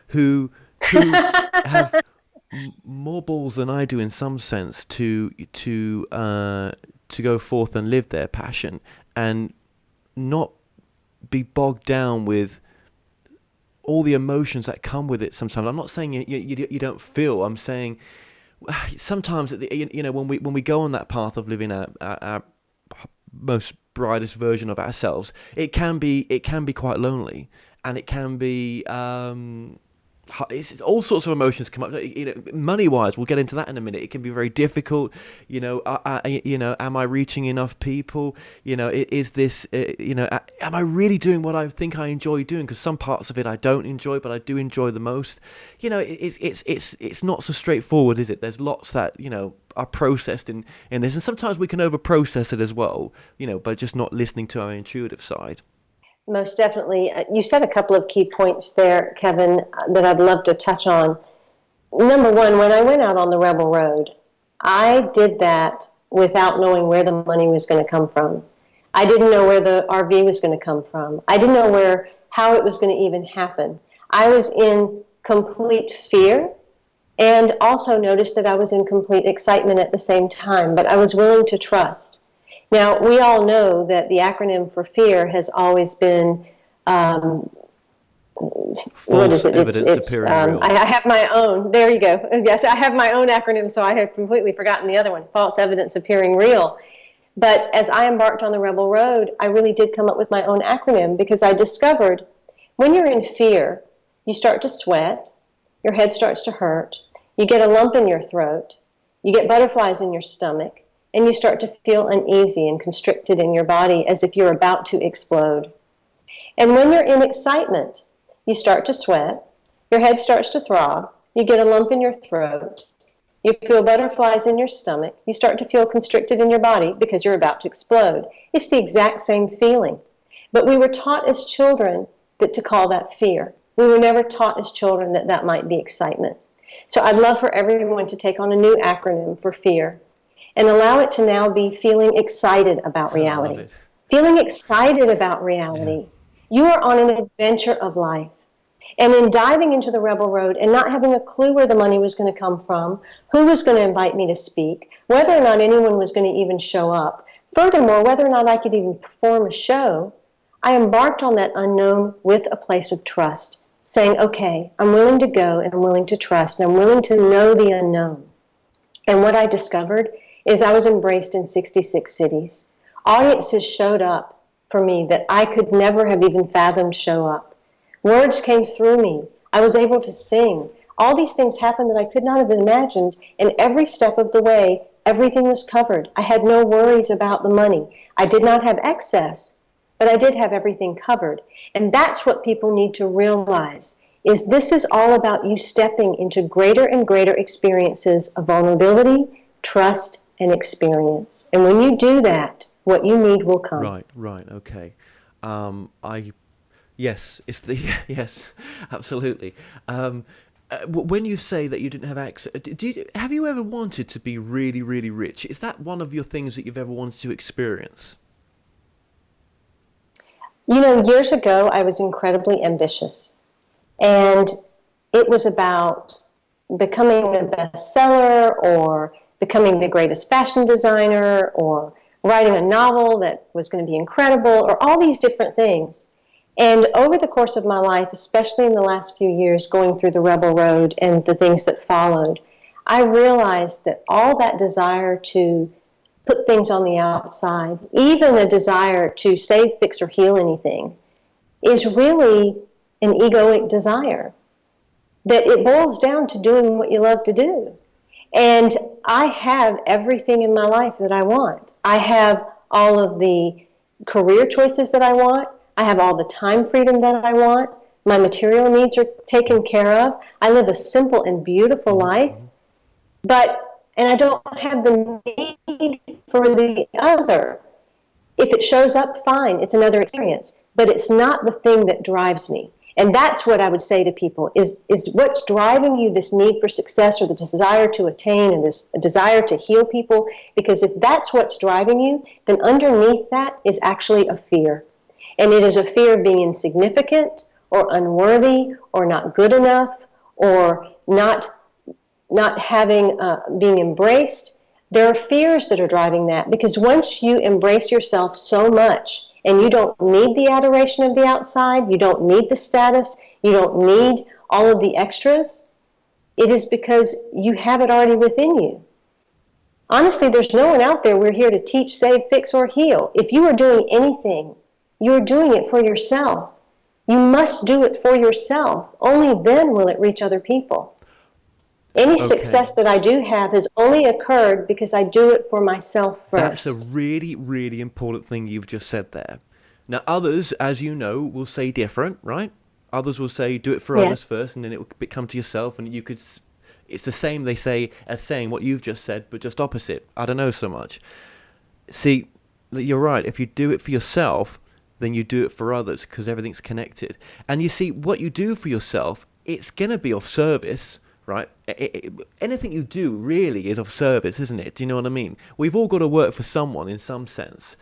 Who have more balls than I do in some sense to go forth and live their passion and not be bogged down with all the emotions that come with it. Sometimes I'm not saying you don't feel. I'm saying sometimes when we go on that path of living our most brightest version of ourselves, it can be quite lonely, and it can be it's all sorts of emotions come up. Money wise, we'll get into that in a minute. It can be very difficult. Am I reaching enough people? Is this am I really doing what I think I enjoy doing? Because some parts of it I don't enjoy, but I do enjoy the most. It's not so straightforward, is it? There's lots that are processed in this, and sometimes we can over process it as well, by just not listening to our intuitive side. Most definitely. You said a couple of key points there, Kevin, that I'd love to touch on. Number one, when I went out on the Rebel Road, I did that without knowing where the money was going to come from. I didn't know where the RV was going to come from. I didn't know how it was going to even happen. I was in complete fear, and also noticed that I was in complete excitement at the same time, but I was willing to trust. Now, we all know that the acronym for fear has always been, false evidence appearing real. I have my own, there you go. Yes, I have my own acronym, so I had completely forgotten the other one, false evidence appearing real. But as I embarked on the Rebel Road, I really did come up with my own acronym because I discovered when you're in fear, you start to sweat, your head starts to hurt, you get a lump in your throat, you get butterflies in your stomach, and you start to feel uneasy and constricted in your body as if you're about to explode. And when you're in excitement, you start to sweat, your head starts to throb, you get a lump in your throat, you feel butterflies in your stomach, you start to feel constricted in your body because you're about to explode. It's the exact same feeling. But we were taught as children to call that fear. We were never taught as children that might be excitement. So I'd love for everyone to take on a new acronym for fear and allow it to now be feeling excited about reality. Feeling excited about reality. Yeah. You are on an adventure of life. And in diving into the Rebel Road and not having a clue where the money was going to come from, who was going to invite me to speak, whether or not anyone was going to even show up, furthermore, whether or not I could even perform a show, I embarked on that unknown with a place of trust, saying, okay, I'm willing to go and I'm willing to trust and I'm willing to know the unknown. And what I discovered is I was embraced in 66 cities. Audiences showed up for me that I could never have even fathomed show up. Words came through me. I was able to sing. All these things happened that I could not have imagined, and every step of the way, everything was covered. I had no worries about the money. I did not have excess, but I did have everything covered. And that's what people need to realize, is this is all about you stepping into greater and greater experiences of vulnerability, trust, and experience. And when you do that, what you need will come. Right, okay. Yes, yes, absolutely. When you say that you didn't have access, have you ever wanted to be really, really rich? Is that one of your things that you've ever wanted to experience? You know, years ago, I was incredibly ambitious. And it was about becoming a bestseller or becoming the greatest fashion designer or writing a novel that was going to be incredible or all these different things. And over the course of my life, especially in the last few years going through the Rebel Road and the things that followed, I realized that all that desire to put things on the outside, even a desire to save, fix, or heal anything, is really an egoic desire. That it boils down to doing what you love to do. And I have everything in my life that I want. I have all of the career choices that I want. I have all the time freedom that I want. My material needs are taken care of. I live a simple and beautiful life. And I don't have the need for the other. If it shows up, fine, it's another experience. But it's not the thing that drives me. And that's what I would say to people, is what's driving you, this need for success or the desire to attain and this desire to heal people? Because if that's what's driving you, then underneath that is actually a fear. And it is a fear of being insignificant or unworthy or not good enough or not having, being embraced. There are fears that are driving that, because once you embrace yourself so much and you don't need the adoration of the outside, you don't need the status, you don't need all of the extras, it is because you have it already within you. Honestly, there's no one out there we're here to teach, save, fix, or heal. If you are doing anything, you're doing it for yourself. You must do it for yourself. Only then will it reach other people. Any success that I do have has only occurred because I do it for myself first. That's a really, really important thing you've just said there. Now, others, as you know, will say different, right? Others will say, do it for others first, and then it will come to yourself, and you could... It's the same, they say, as saying what you've just said, but just opposite. I don't know so much. See, you're right. If you do it for yourself, then you do it for others, because everything's connected. And you see, what you do for yourself, it's going to be of service, right? Anything you do really is of service, isn't it? Do you know what I mean? We've all got to work for someone in some sense.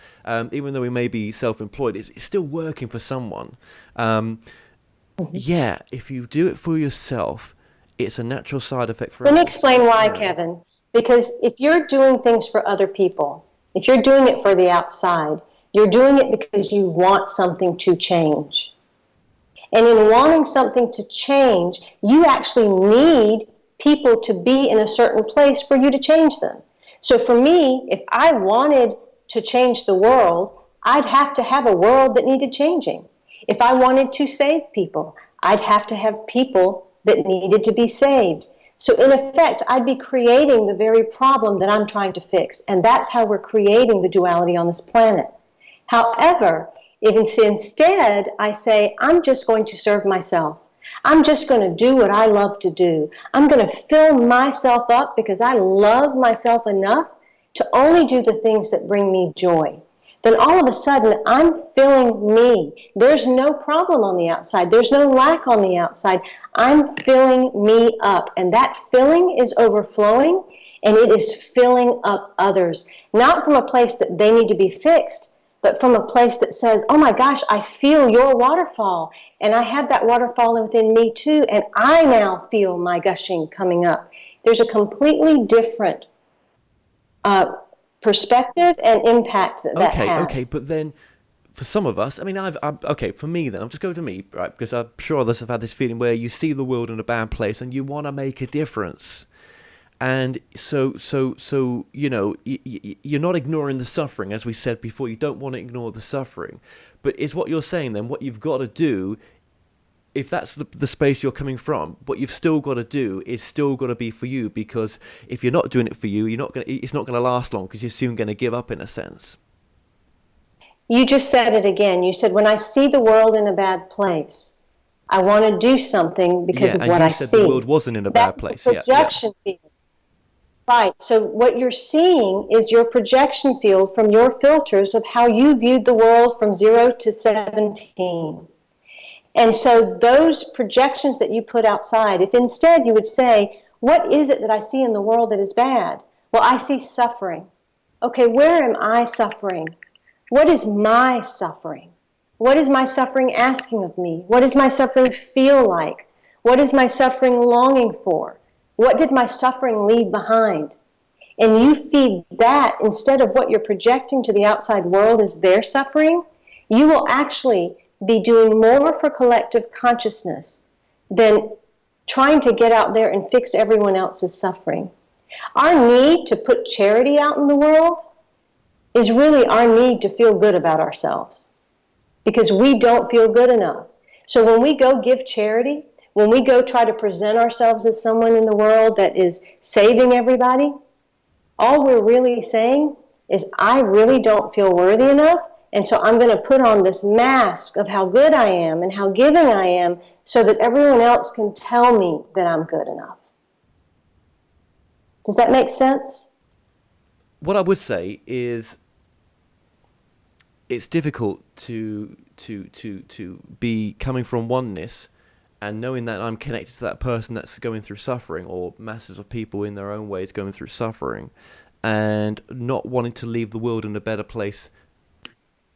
Even though we may be self-employed, it's still working for someone. Yeah, if you do it for yourself, it's a natural side effect for Let me explain why, Kevin. Because if you're doing things for other people, if you're doing it for the outside, you're doing it because you want something to change. And in wanting something to change, you actually need people to be in a certain place for you to change them. So for me, if I wanted to change the world, I'd have to have a world that needed changing. If I wanted to save people, I'd have to have people that needed to be saved. So in effect, I'd be creating the very problem that I'm trying to fix. And that's how we're creating the duality on this planet. However, if instead I say, I'm just going to serve myself, I'm just going to do what I love to do, I'm going to fill myself up because I love myself enough to only do the things that bring me joy, then all of a sudden I'm filling me. There's no problem on the outside. There's no lack on the outside. I'm filling me up. And that filling is overflowing, and it is filling up others. Not from a place that they need to be fixed, but from a place that says, oh my gosh, I feel your waterfall, and I have that waterfall within me too, and I now feel my gushing coming up. There's a completely different perspective and impact that has. Okay, but then for some of us, I mean, okay, for me then, I'll just go to me, right? Because I'm sure others have had this feeling where you see the world in a bad place and you want to make a difference. And so you know, you're not ignoring the suffering, as we said before. You don't want to ignore the suffering. But is what you're saying then, what you've got to do, if that's the space you're coming from, what you've still got to do is still got to be for you, because if you're not doing it for you, it's not going to last long, because you're soon going to give up in a sense. You just said it again. You said, when I see the world in a bad place, I want to do something because of what I see. Yeah, and you said the world wasn't in a bad place. That's the projection field. Right. So what you're seeing is your projection field from your filters of how you viewed the world from 0 to 17. And so those projections that you put outside, if instead you would say, what is it that I see in the world that is bad? Well, I see suffering. Okay, where am I suffering? What is my suffering? What is my suffering asking of me? What does my suffering feel like? What is my suffering longing for? What did my suffering leave behind? And you feed that instead of what you're projecting to the outside world as their suffering, you will actually be doing more for collective consciousness than trying to get out there and fix everyone else's suffering. Our need to put charity out in the world is really our need to feel good about ourselves, because we don't feel good enough. So when we go give charity, when we go try to present ourselves as someone in the world that is saving everybody, all we're really saying is, I really don't feel worthy enough, and so I'm going to put on this mask of how good I am and how giving I am so that everyone else can tell me that I'm good enough. Does that make sense? What I would say is, it's difficult to be coming from oneness and knowing that I'm connected to that person that's going through suffering, or masses of people in their own ways going through suffering, and not wanting to leave the world in a better place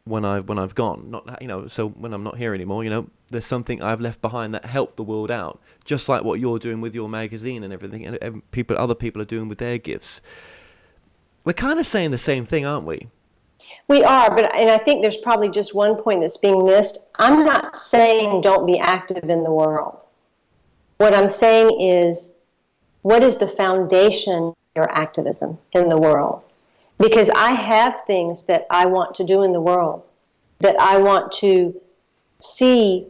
when I've gone. Not, you know, so when I'm not here anymore, you know, there's something I've left behind that helped the world out, just like what you're doing with your magazine and everything, and other people are doing with their gifts. We're kind of saying the same thing, aren't we? We are, and I think there's probably just one point that's being missed. I'm not saying don't be active in the world. What I'm saying is, what is the foundation of your activism in the world? Because I have things that I want to do in the world, that I want to see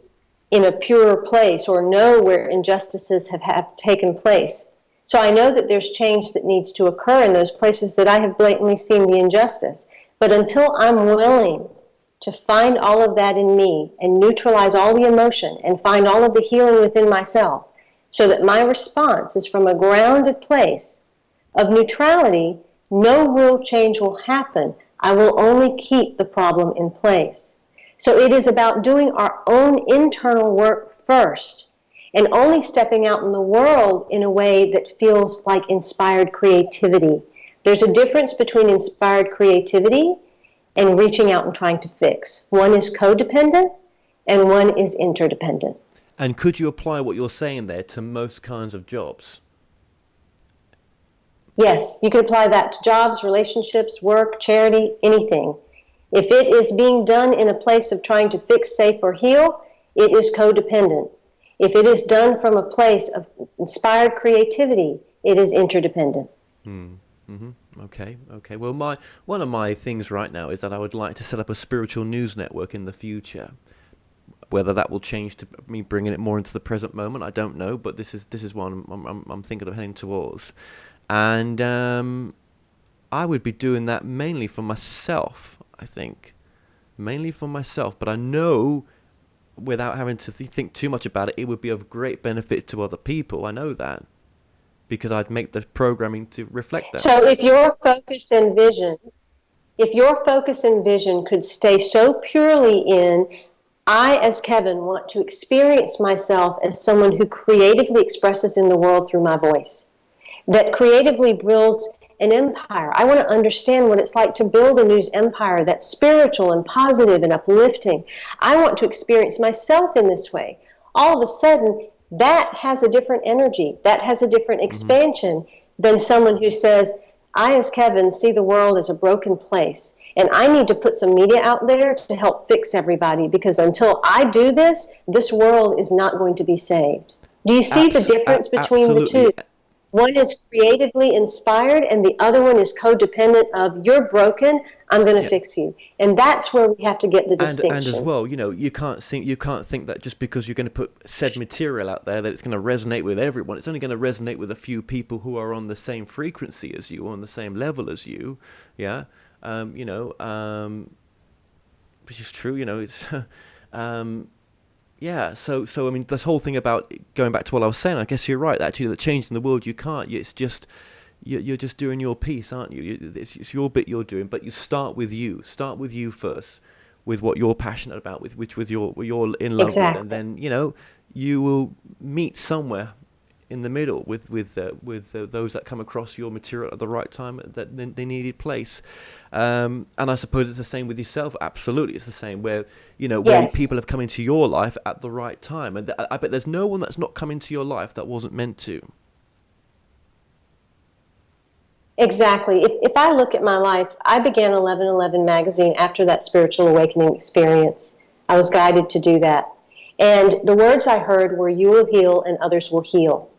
in a purer place, or know where injustices have taken place. So I know that there's change that needs to occur in those places that I have blatantly seen the injustice. But until I'm willing to find all of that in me and neutralize all the emotion and find all of the healing within myself, so that my response is from a grounded place of neutrality, no real change will happen. I will only keep the problem in place. So it is about doing our own internal work first, and only stepping out in the world in a way that feels like inspired creativity. There's a difference between inspired creativity and reaching out and trying to fix. One is codependent and one is interdependent. And could you apply what you're saying there to most kinds of jobs? Yes, you could apply that to jobs, relationships, work, charity, anything. If it is being done in a place of trying to fix, save, or heal, it is codependent. If it is done from a place of inspired creativity, it is interdependent. Mm-hmm. Okay. Well, one of my things right now is that I would like to set up a spiritual news network in the future. Whether that will change to me bringing it more into the present moment, I don't know. But this is what I'm thinking of heading towards, and I would be doing that mainly for myself. I think mainly for myself, but I know without having to think too much about it, it would be of great benefit to other people. I know that because I'd make the programming to reflect that. So if your focus and vision could stay so purely in, I, as Kevin, want to experience myself as someone who creatively expresses in the world through my voice, that creatively builds an empire. I want to understand what it's like to build a news empire that's spiritual and positive and uplifting. I want to experience myself in this way. All of a sudden, that has a different energy, that has a different expansion than someone who says, I, as Kevin, see the world as a broken place, and I need to put some media out there to help fix everybody, because until I do this, this world is not going to be saved. Do you see the difference between the two? One is creatively inspired, and the other one is codependent of, you're broken, I'm going to fix you. And that's where we have to get the distinction. And as well, you can't think that just because you're going to put said material out there that it's going to resonate with everyone. It's only going to resonate with a few people who are on the same frequency as you, or on the same level as you. Yeah, which is true. It's yeah. So I mean, this whole thing about going back to what I was saying, I guess you're right. Actually, the change in the world, you can't. It's just you're just doing your piece, aren't you? It's your bit you're doing, but you start with you. Start with you first, with what you're passionate about, with you're in love with, and then you will meet somewhere in the middle with those that come across your material at the right time, that they needed place. And I suppose it's the same with yourself. Absolutely, it's the same where where people have come into your life at the right time, and I bet there's no one that's not come into your life that wasn't meant to. Exactly. If I look at my life, I began 1111 magazine after that spiritual awakening experience. I was guided to do that. And the words I heard were, you will heal and others will heal.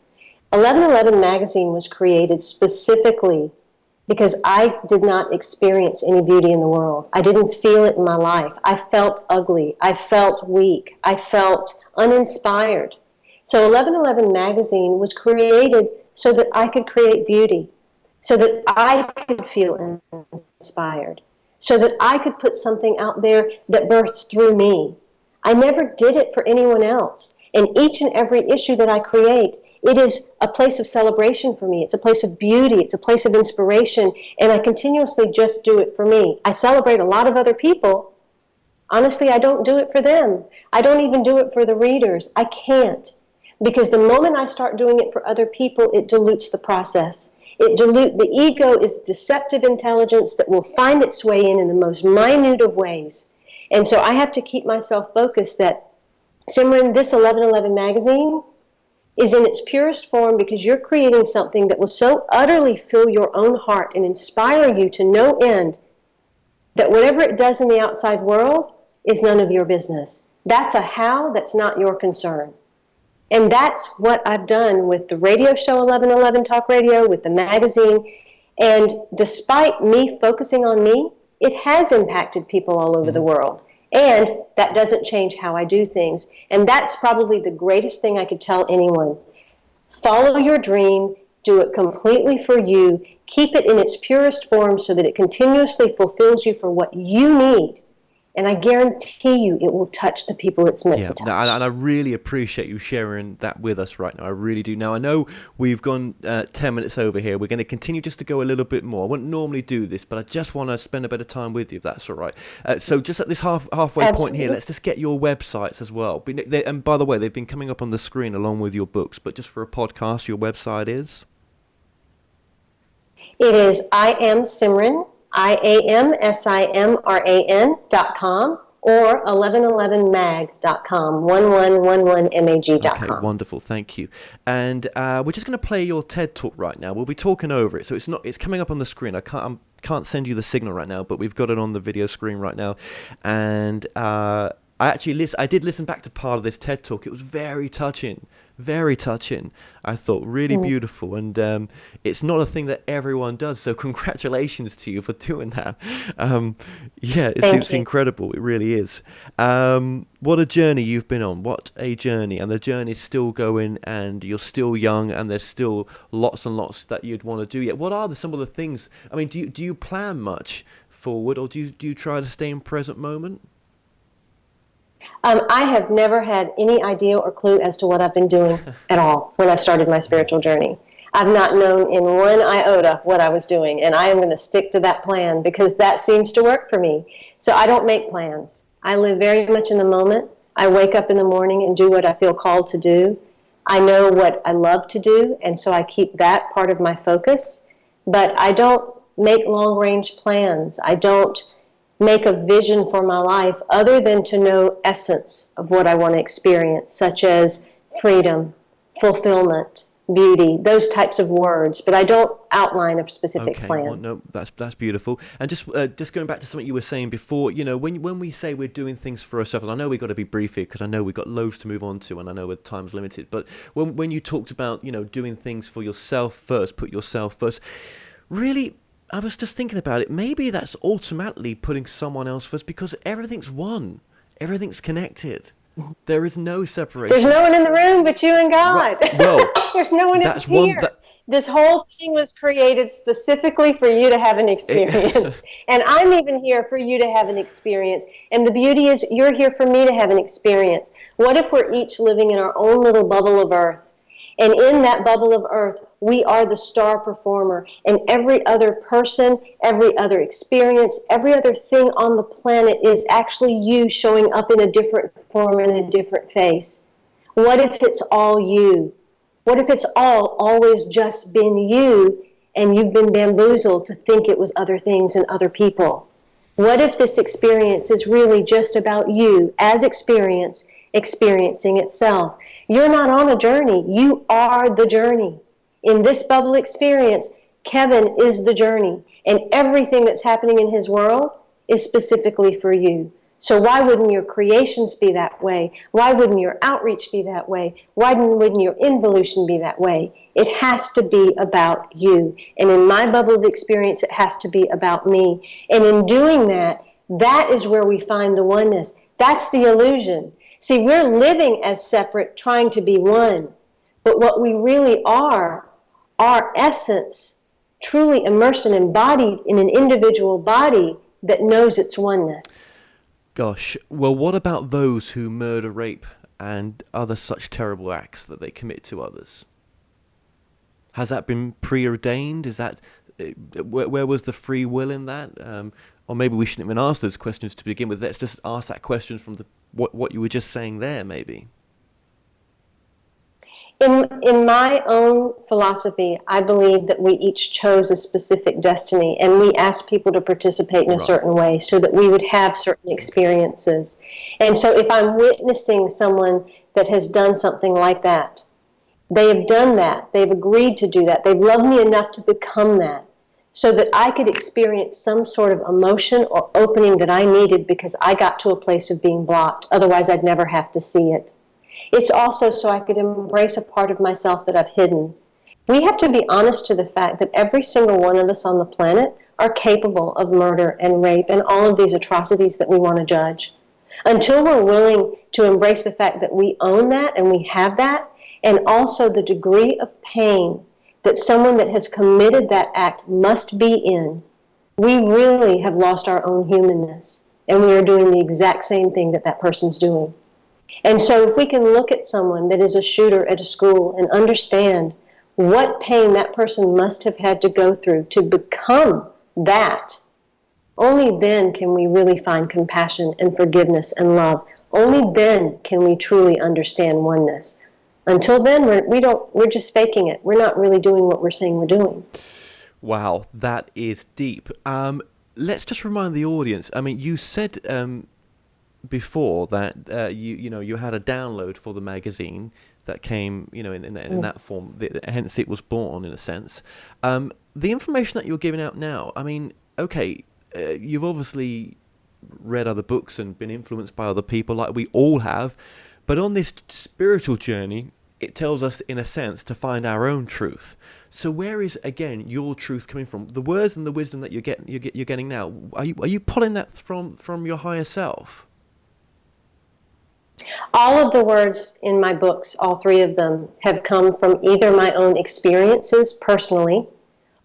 1111 magazine was created specifically because I did not experience any beauty in the world. I didn't feel it in my life. I felt ugly. I felt weak. I felt uninspired. So 1111 magazine was created so that I could create beauty, so that I could feel inspired, so that I could put something out there that birthed through me. I never did it for anyone else. And each and every issue that I create, it is a place of celebration for me. It's a place of beauty. It's a place of inspiration. And I continuously just do it for me. I celebrate a lot of other people. Honestly, I don't do it for them. I don't even do it for the readers. I can't. Because the moment I start doing it for other people, it dilutes the process. The ego is deceptive intelligence that will find its way in the most minute of ways. And so I have to keep myself focused that, Simran, this 1111 magazine is in its purest form because you're creating something that will so utterly fill your own heart and inspire you to no end that whatever it does in the outside world is none of your business. That's a how, that's not your concern. And that's what I've done with the radio show 1111 Talk Radio, with the magazine. And despite me focusing on me, it has impacted people all over the world. And that doesn't change how I do things. And that's probably the greatest thing I could tell anyone. Follow your dream, do it completely for you, keep it in its purest form so that it continuously fulfills you for what you need. And I guarantee you it will touch the people it's meant to touch. And I really appreciate you sharing that with us right now. I really do. Now, I know we've gone 10 minutes over here. We're going to continue just to go a little bit more. I wouldn't normally do this, but I just want to spend a bit of time with you, if that's all right. So just at this halfway point here, let's just get your websites as well. And by the way, they've been coming up on the screen along with your books, but just for a podcast, your website is? It is I Am Simran, IAMSIMRAN.com, or 1111mag.com, 1111mag.com. Okay, wonderful, thank you. And we're just going to play your TED Talk right now. We'll be talking over it, so it's coming up on the screen. I can't send you the signal right now, but we've got it on the video screen right now. And I did listen back to part of this TED Talk. It was very touching, Very touching. I thought really beautiful, and it's not a thing that everyone does. So congratulations to you for doing that. Yeah, it's incredible. It really is. What a journey you've been on. What a journey, and the journey's still going, and you're still young, and there's still lots and lots that you'd want to do yet. What are some of the things? I mean, do you plan much forward, or do you try to stay in present moment? I have never had any idea or clue as to what I've been doing at all when I started my spiritual journey. I've not known in one iota what I was doing, and I am going to stick to that plan because that seems to work for me. So I don't make plans. I live very much in the moment. I wake up in the morning and do what I feel called to do. I know what I love to do, and so I keep that part of my focus. But I don't make long-range plans. I don't make a vision for my life other than to know essence of what I want to experience, such as freedom, fulfillment, beauty, those types of words. But I don't outline a specific plan. Well, no, that's beautiful. And just going back to something you were saying before, when we say we're doing things for ourselves, and I know we've got to be brief here because I know we've got loads to move on to, and I know time's limited. But when you talked about doing things for yourself first, put yourself first, really, I was just thinking about it. Maybe that's automatically putting someone else first because everything's one. Everything's connected. There is no separation. There's no one in the room but you and God. Right. Well, there's no one else here. This whole thing was created specifically for you to have an experience. And I'm even here for you to have an experience. And the beauty is you're here for me to have an experience. What if we're each living in our own little bubble of earth? And in that bubble of earth, we are the star performer. And every other person, every other experience, every other thing on the planet is actually you showing up in a different form and a different face. What if it's all you? What if it's always just been you and you've been bamboozled to think it was other things and other people? What if this experience is really just about you as experiencing itself? You're not on a journey. You are the journey. In this bubble experience, Kevin is the journey. And everything that's happening in his world is specifically for you. So why wouldn't your creations be that way? Why wouldn't your outreach be that way? Why wouldn't your involution be that way? It has to be about you. And in my bubble of experience, it has to be about me. And in doing that, that is where we find the oneness. That's the illusion. See, we're living as separate, trying to be one. But what we really are, our essence, truly immersed and embodied in an individual body that knows its oneness. Gosh, well, what about those who murder, rape, and other such terrible acts that they commit to others? Has that been preordained? Is that where was the free will in that? Or maybe we shouldn't even ask those questions to begin with. Let's just ask that question from what you were just saying there, maybe. In my own philosophy, I believe that we each chose a specific destiny, and we asked people to participate in a certain way so that we would have certain experiences. And so if I'm witnessing someone that has done something like that, they have done that, they've agreed to do that, they've loved me enough to become that, so that I could experience some sort of emotion or opening that I needed because I got to a place of being blocked. Otherwise, I'd never have to see it. It's also so I could embrace a part of myself that I've hidden. We have to be honest to the fact that every single one of us on the planet are capable of murder and rape and all of these atrocities that we want to judge. Until we're willing to embrace the fact that we own that and we have that, and also the degree of pain that someone that has committed that act must be in, we really have lost our own humanness, and we are doing the exact same thing that that person's doing. And so if we can look at someone that is a shooter at a school and understand what pain that person must have had to go through to become that, only then can we really find compassion and forgiveness and love. Only then can we truly understand oneness. Until then, we're just faking it. We're not really doing what we're saying we're doing. Wow, that is deep. Let's just remind the audience. I mean, you said before that you had a download for the magazine that came in that form, hence it was born in a sense. The information that you're giving out now, I mean, okay, you've obviously read other books and been influenced by other people like we all have, but on this spiritual journey it tells us, in a sense, to find our own truth. So where is, again, your truth coming from? The words and the wisdom that you're getting now, are you pulling that from your higher self? All of the words in my books, all three of them, have come from either my own experiences personally,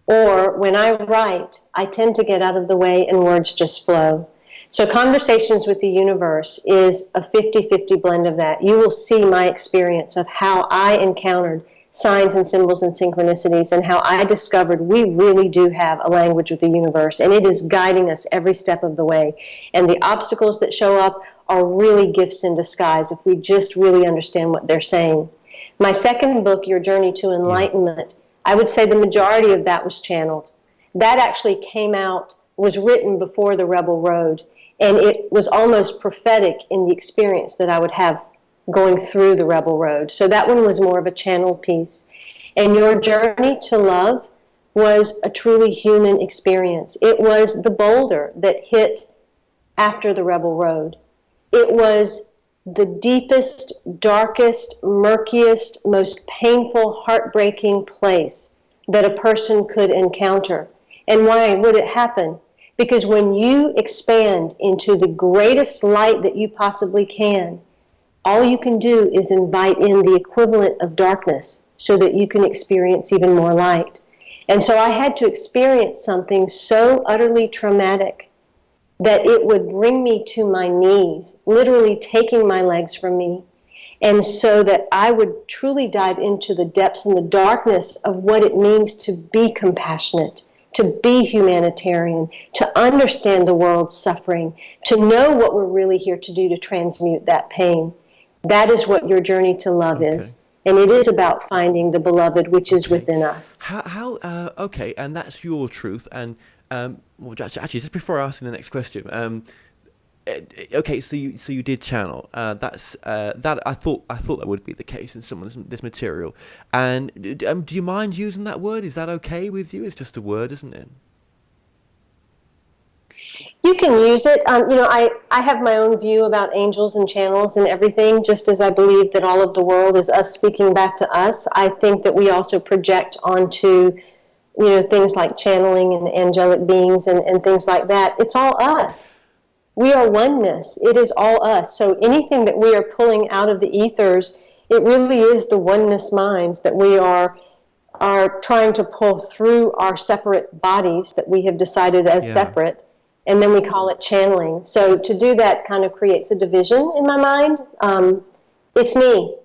or when I write, I tend to get out of the way and words just flow. So Conversations with the Universe is a 50-50 blend of that. You will see my experience of how I encountered signs and symbols and synchronicities, and how I discovered we really do have a language with the universe, and it is guiding us every step of the way. And the obstacles that show up are really gifts in disguise if we just really understand what they're saying. My second book, Your Journey to Enlightenment, I would say the majority of that was channeled. That actually was written before the Rebel Road, and it was almost prophetic in the experience that I would have going through the Rebel Road. So that one was more of a channeled piece. And Your Journey to Love was a truly human experience. It was the boulder that hit after the Rebel Road. It was the deepest, darkest, murkiest, most painful, heartbreaking place that a person could encounter. And why would it happen? Because when you expand into the greatest light that you possibly can, all you can do is invite in the equivalent of darkness so that you can experience even more light. And so I had to experience something so utterly traumatic that it would bring me to my knees, literally taking my legs from me, and so that I would truly dive into the depths and the darkness of what it means to be compassionate, to be humanitarian, to understand the world's suffering, to know what we're really here to do to transmute that pain. That is what Your Journey to Love is. And it is about finding the beloved which is within us. Okay, and that's your truth. And well, actually, just before I ask the next question, okay, so you did channel. That I thought that would be the case in some of this material. And do you mind using that word? Is that okay with you? It's just a word, isn't it? You can use it. I have my own view about angels and channels and everything, just as I believe that all of the world is us speaking back to us. I think that we also project onto, things like channeling and angelic beings and things like that. It's all us. We are oneness. It is all us. So anything that we are pulling out of the ethers, it really is the oneness mind that we are trying to pull through our separate bodies that we have decided as separate. And then we call it channeling. So to do that kind of creates a division in my mind. It's me.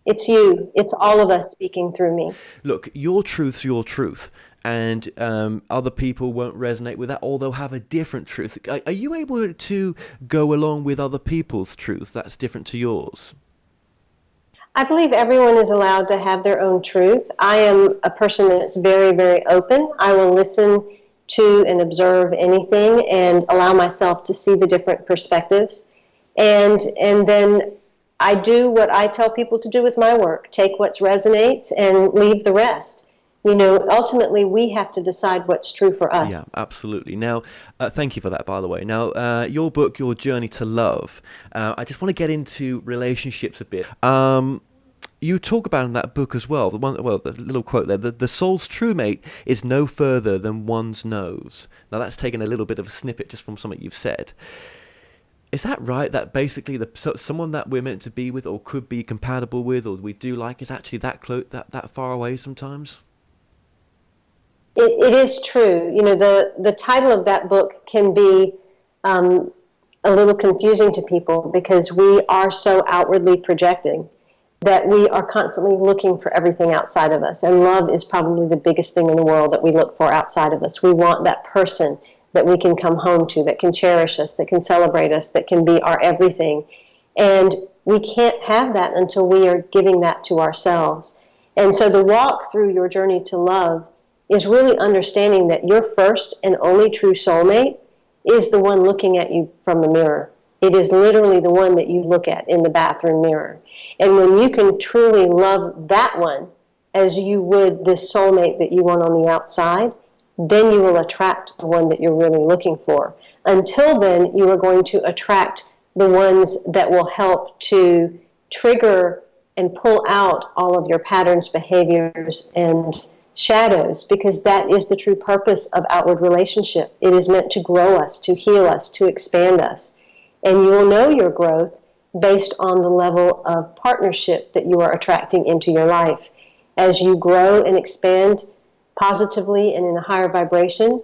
It's you. It's all of us speaking through me. Look, your truth's your truth. And other people won't resonate with that, or they'll have a different truth. Are you able to go along with other people's truth that's different to yours? I believe everyone is allowed to have their own truth. I am a person that's very, very open. I will listen to and observe anything and allow myself to see the different perspectives. And then I do what I tell people to do with my work, take what resonates and leave the rest. Ultimately, we have to decide what's true for us. Yeah, absolutely. Now, thank you for that, by the way. Now, your book, Your Journey to Love, I just want to get into relationships a bit. You talk about in that book as well, the little quote there, the soul's true mate is no further than one's nose. Now, that's taken a little bit of a snippet just from something you've said. Is that right, that basically someone that we're meant to be with or could be compatible with or we do like is actually that far away sometimes? It is true. The title of that book can be a little confusing to people because we are so outwardly projecting that we are constantly looking for everything outside of us. And love is probably the biggest thing in the world that we look for outside of us. We want that person that we can come home to, that can cherish us, that can celebrate us, that can be our everything. And we can't have that until we are giving that to ourselves. And so the walk through Your Journey to Love is really understanding that your first and only true soulmate is the one looking at you from the mirror. It is literally the one that you look at in the bathroom mirror. And when you can truly love that one as you would this soulmate that you want on the outside, then you will attract the one that you're really looking for. Until then, you are going to attract the ones that will help to trigger and pull out all of your patterns, behaviors, and shadows, because that is the true purpose of outward relationship. It is meant to grow us, to heal us, to expand us. And you will know your growth based on the level of partnership that you are attracting into your life. As you grow and expand positively and in a higher vibration,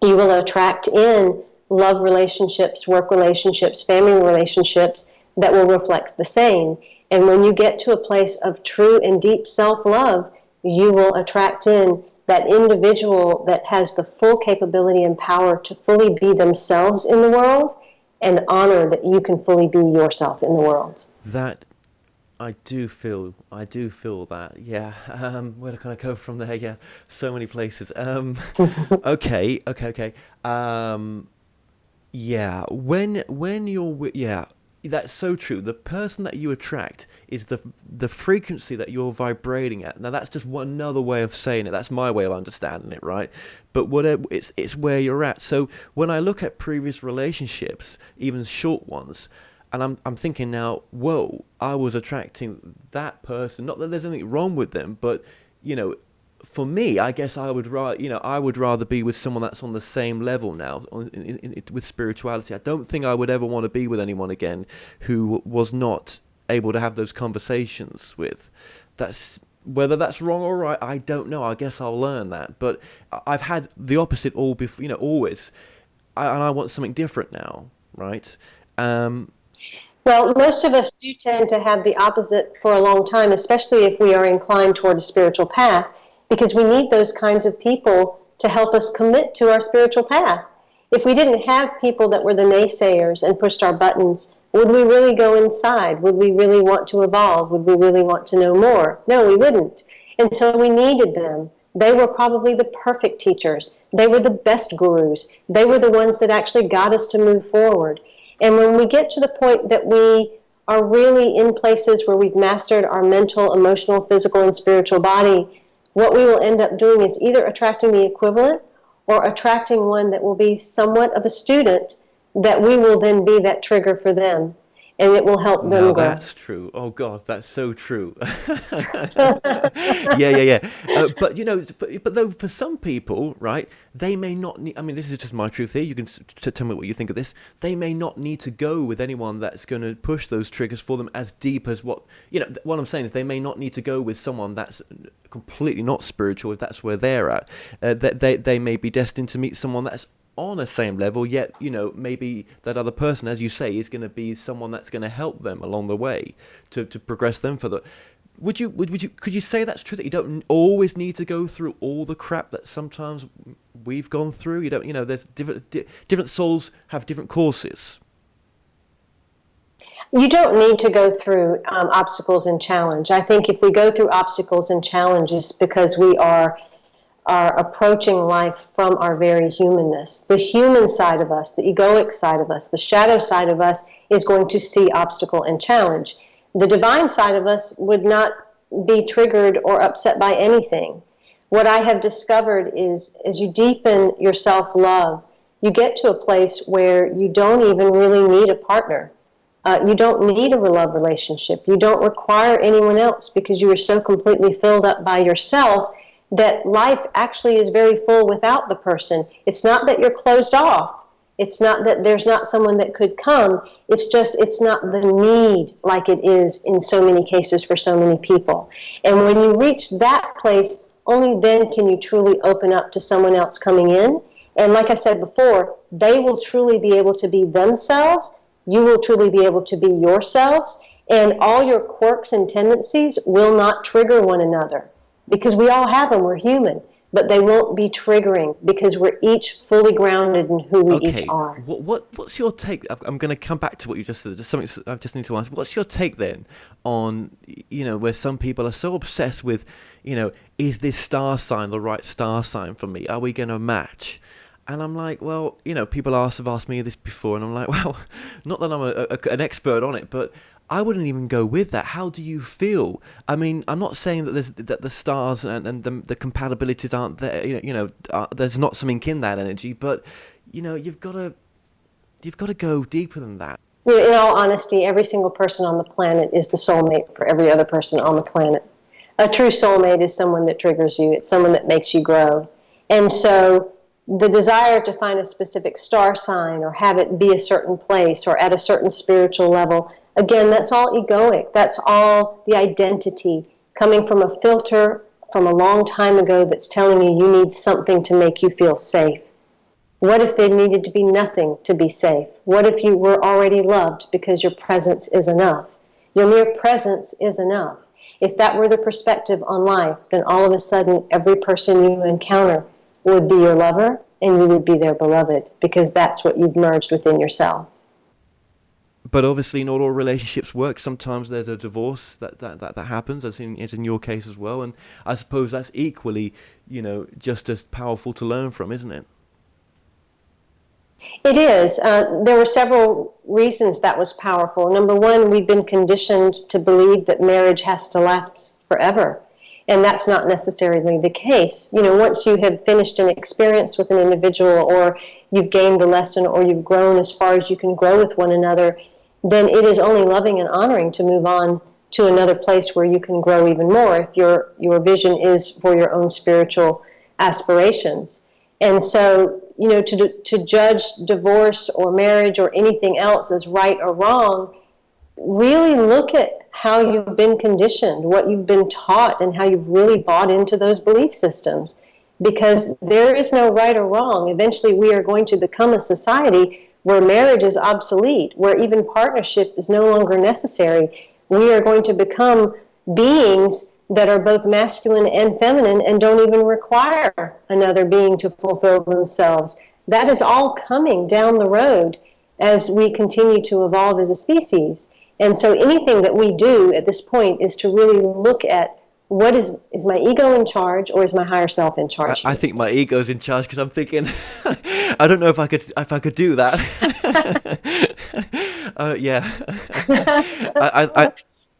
you will attract in love relationships, work relationships, family relationships that will reflect the same. And when you get to a place of true and deep self-love, you will attract in that individual that has the full capability and power to fully be themselves in the world, and honor that you can fully be yourself in the world. That I do feel that. Yeah. Where can I go from there? Yeah. So many places. Okay. Yeah. When you're yeah. That's so true. The person that you attract is the frequency that you're vibrating at. Now that's just another way of saying it. That's my way of understanding it, right? But whatever, it's where you're at. So when I look at previous relationships, even short ones, and I'm thinking now, whoa, I was attracting that person. Not that there's anything wrong with them, but for me, I guess I would rather be with someone that's on the same level now with spirituality. I don't think I would ever want to be with anyone again who was not able to have those conversations with. Whether that's wrong or right, I don't know. I guess I'll learn that. But I've had the opposite all before, always, and I want something different now, right? Well, most of us do tend to have the opposite for a long time, especially if we are inclined toward a spiritual path, because we need those kinds of people to help us commit to our spiritual path. If we didn't have people that were the naysayers and pushed our buttons, would we really go inside? Would we really want to evolve? Would we really want to know more? No, we wouldn't. And so we needed them. They were probably the perfect teachers. They were the best gurus. They were the ones that actually got us to move forward. And when we get to the point that we are really in places where we've mastered our mental, emotional, physical, and spiritual body, what we will end up doing is either attracting the equivalent or attracting one that will be somewhat of a student, that we will then be that trigger for them, and it will help them Now grow. that's true. Oh God, that's so true. Yeah. But though for some people, right, they may not need. I mean, this is just my truth here. You can tell me what you think of this. They may not need to go with anyone that's going to push those triggers for them as deep as what What I'm saying is, they may not need to go with someone that's completely not spiritual if that's where they're at. They may be destined to meet someone that's on a same level, yet maybe that other person, as you say, is going to be someone that's going to help them along the way to progress them further. Could you say that's true, that you don't always need to go through all the crap that sometimes we've gone through? There's different souls have different courses. You don't need to go through obstacles and challenge. I think if we go through obstacles and challenges because we are approaching life from our very humanness. The human side of us, the egoic side of us, the shadow side of us is going to see obstacle and challenge. The divine side of us would not be triggered or upset by anything. What I have discovered is, as you deepen your self-love, you get to a place where you don't even really need a partner. You don't need a love relationship. You don't require anyone else, because you are so completely filled up by yourself that life actually is very full without the person. It's not that you're closed off. It's not that there's not someone that could come. It's just, it's not the need like it is in so many cases for so many people. And when you reach that place, only then can you truly open up to someone else coming in. And like I said before, they will truly be able to be themselves. You will truly be able to be yourselves. And all your quirks and tendencies will not trigger one another, because we all have them. We're human. But they won't be triggering, because we're each fully grounded in who we each are. What's your take? I'm going to come back to what you just said. Just something I just need to ask. What's your take then on, where some people are so obsessed with, is this star sign the right star sign for me? Are we going to match? And I'm like, well, people have asked me this before, and I'm like, well, not that I'm an expert on it, but I wouldn't even go with that. How do you feel? I mean, I'm not saying that the stars and the compatibilities aren't there. There's not something in that energy, but you've got to go deeper than that. in all honesty, every single person on the planet is the soulmate for every other person on the planet. A true soulmate is someone that triggers you. It's someone that makes you grow. And so the desire to find a specific star sign or have it be a certain place or at a certain spiritual level, again, that's all egoic. That's all the identity coming from a filter from a long time ago that's telling you need something to make you feel safe. What if there needed to be nothing to be safe? What if you were already loved because your presence is enough? Your mere presence is enough. If that were the perspective on life, then all of a sudden every person you encounter would be your lover and you would be their beloved, because that's what you've merged within yourself. But obviously not all relationships work. Sometimes there's a divorce that happens, as in your case as well. And I suppose that's equally, just as powerful to learn from, isn't it? It is. There were several reasons that was powerful. Number one, we've been conditioned to believe that marriage has to last forever. And that's not necessarily the case. Once you have finished an experience with an individual, or you've gained a lesson, or you've grown as far as you can grow with one another, then it is only loving and honoring to move on to another place where you can grow even more if your vision is for your own spiritual aspirations. And so, to judge divorce or marriage or anything else as right or wrong, really look at how you've been conditioned, what you've been taught, and how you've really bought into those belief systems. Because there is no right or wrong. Eventually, we are going to become a society where marriage is obsolete, where even partnership is no longer necessary. We are going to become beings that are both masculine and feminine and don't even require another being to fulfill themselves. That is all coming down the road as we continue to evolve as a species. And so anything that we do at this point is to really look at what is my ego in charge, or is my higher self in charge? I think my ego's in charge, because I'm thinking, I don't know if I could do that. Yeah.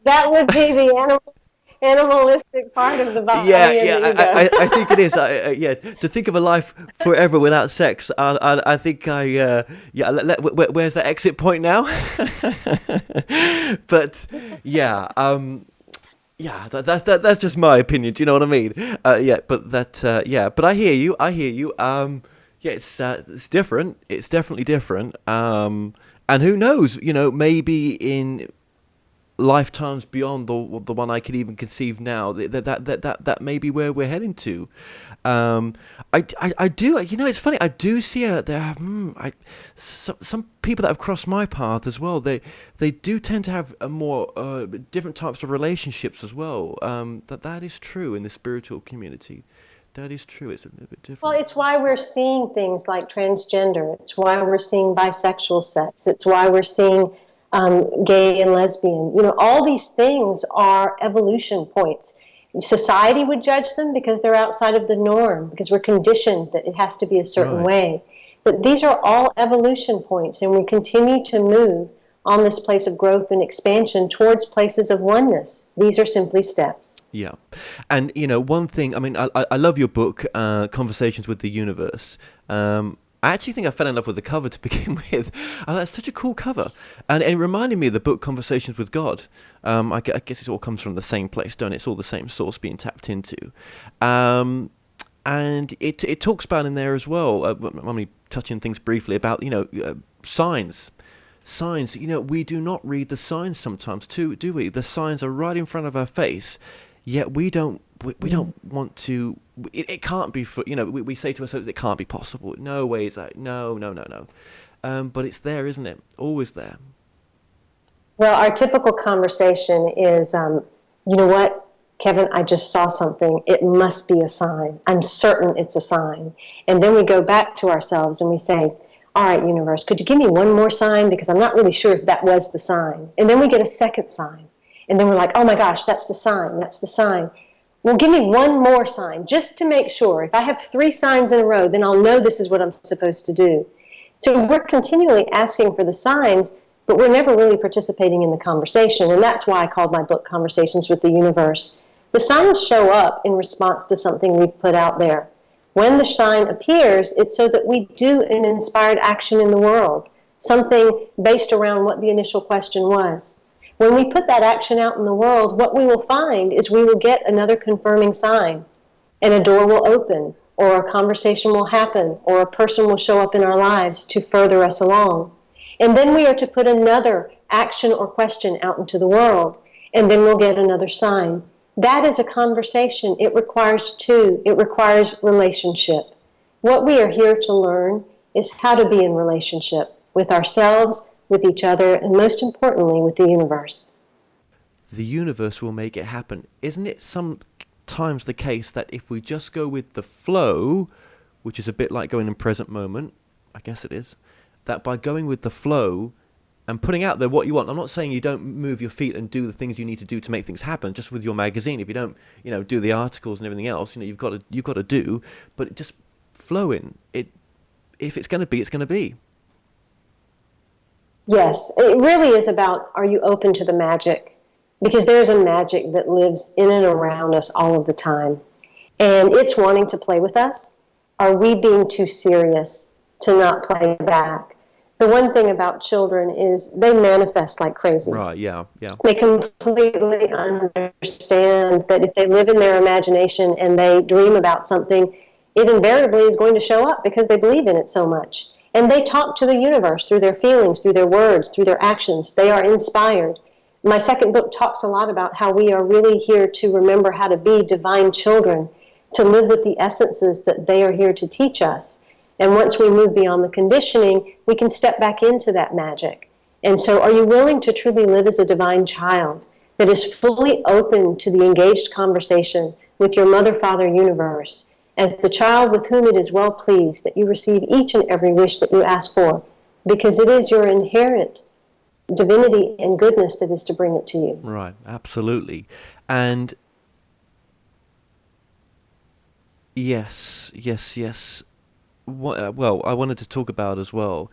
That would be the animalistic part of the body. I think it is. To think of a life forever without sex, I think where's the exit point now? But that's just my opinion. Do you know what I mean? But I hear you. It's different. It's definitely different. And who knows? Maybe in lifetimes beyond the one I could even conceive now, that may be where we're heading to. I do. It's funny. I do see some people that have crossed my path as well. They do tend to have a more different types of relationships as well. That is true in the spiritual community. That is true. It's a little bit different. Well, it's why we're seeing things like transgender. It's why we're seeing bisexual sex. It's why we're seeing gay and lesbian. All these things are evolution points. Society would judge them because they're outside of the norm, because we're conditioned that it has to be a certain way. But these are all evolution points, and we continue to move on this place of growth and expansion towards places of oneness. These are simply steps. Yeah. And, one thing, I love your book, Conversations with the Universe. I actually think I fell in love with the cover to begin with. That's such a cool cover. And it reminded me of the book Conversations with God. I guess it all comes from the same place, don't it? It's all the same source being tapped into. And it talks about in there as well, I'm only touching things briefly about, signs. Signs, we do not read the signs sometimes too, do we? The signs are right in front of our face, yet we don't want to. It can't be for, we say to ourselves, it can't be possible. No way is that. No. But it's there, isn't it? Always there. Well, our typical conversation is, you know what, Kevin, I just saw something. It must be a sign. I'm certain it's a sign. And then we go back to ourselves and we say, all right, universe, could you give me one more sign? Because I'm not really sure if that was the sign. And then we get a second sign. And then we're like, oh my gosh, that's the sign. That's the sign. Well, give me one more sign just to make sure. If I have 3 signs in a row, then I'll know this is what I'm supposed to do. So we're continually asking for the signs, but we're never really participating in the conversation. And that's why I called my book Conversations with the Universe. The signs show up in response to something we've put out there. When the sign appears, it's so that we do an inspired action in the world. something based around what the initial question was. When we put that action out in the world, what we will find is we will get another confirming sign, and a door will open, or a conversation will happen, or a person will show up in our lives to further us along. And then we are to put another action or question out into the world, and then we'll get another sign. That is a conversation. It requires two. It requires relationship. What we are here to learn is how to be in relationship with ourselves, with each other, and most importantly, with the universe. The universe will make it happen. Isn't it sometimes the case that if we just go with the flow, which is a bit like going in present moment, I guess it is, that by going with the flow and putting out there what you want, I'm not saying you don't move your feet and do the things you need to do to make things happen, just with your magazine. If you don't, do the articles and everything else, you've got to do, but just flow in it. If it's going to be, it's going to be. Yes, it really is about, are you open to the magic? Because there's a magic that lives in and around us all of the time. And it's wanting to play with us. Are we being too serious to not play back? The one thing about children is they manifest like crazy. Right, yeah. They completely understand that if they live in their imagination and they dream about something, it invariably is going to show up because they believe in it so much. And they talk to the universe through their feelings, through their words, through their actions. They are inspired. My second book talks a lot about how we are really here to remember how to be divine children, to live with the essences that they are here to teach us. And once we move beyond the conditioning, we can step back into that magic. And so are you willing to truly live as a divine child that is fully open to the engaged conversation with your mother, father, universe, as the child with whom it is well pleased that you receive each and every wish that you ask for, because it is your inherent divinity and goodness that is to bring it to you. Right, absolutely. And yes. Well, I wanted to talk about as well,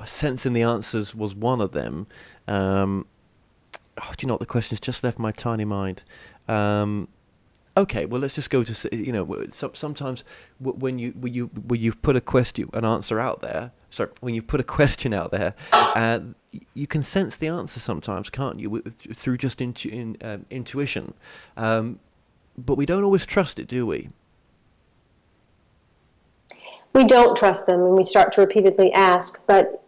sensing the answers was one of them. Do you know what, the question's just left my tiny mind. Okay, well, let's just go to, sometimes when you've put an answer out there, when you put a question out there, you can sense the answer sometimes, can't you, through just intuition. But we don't always trust it, do we? We don't trust them, and we start to repeatedly ask, but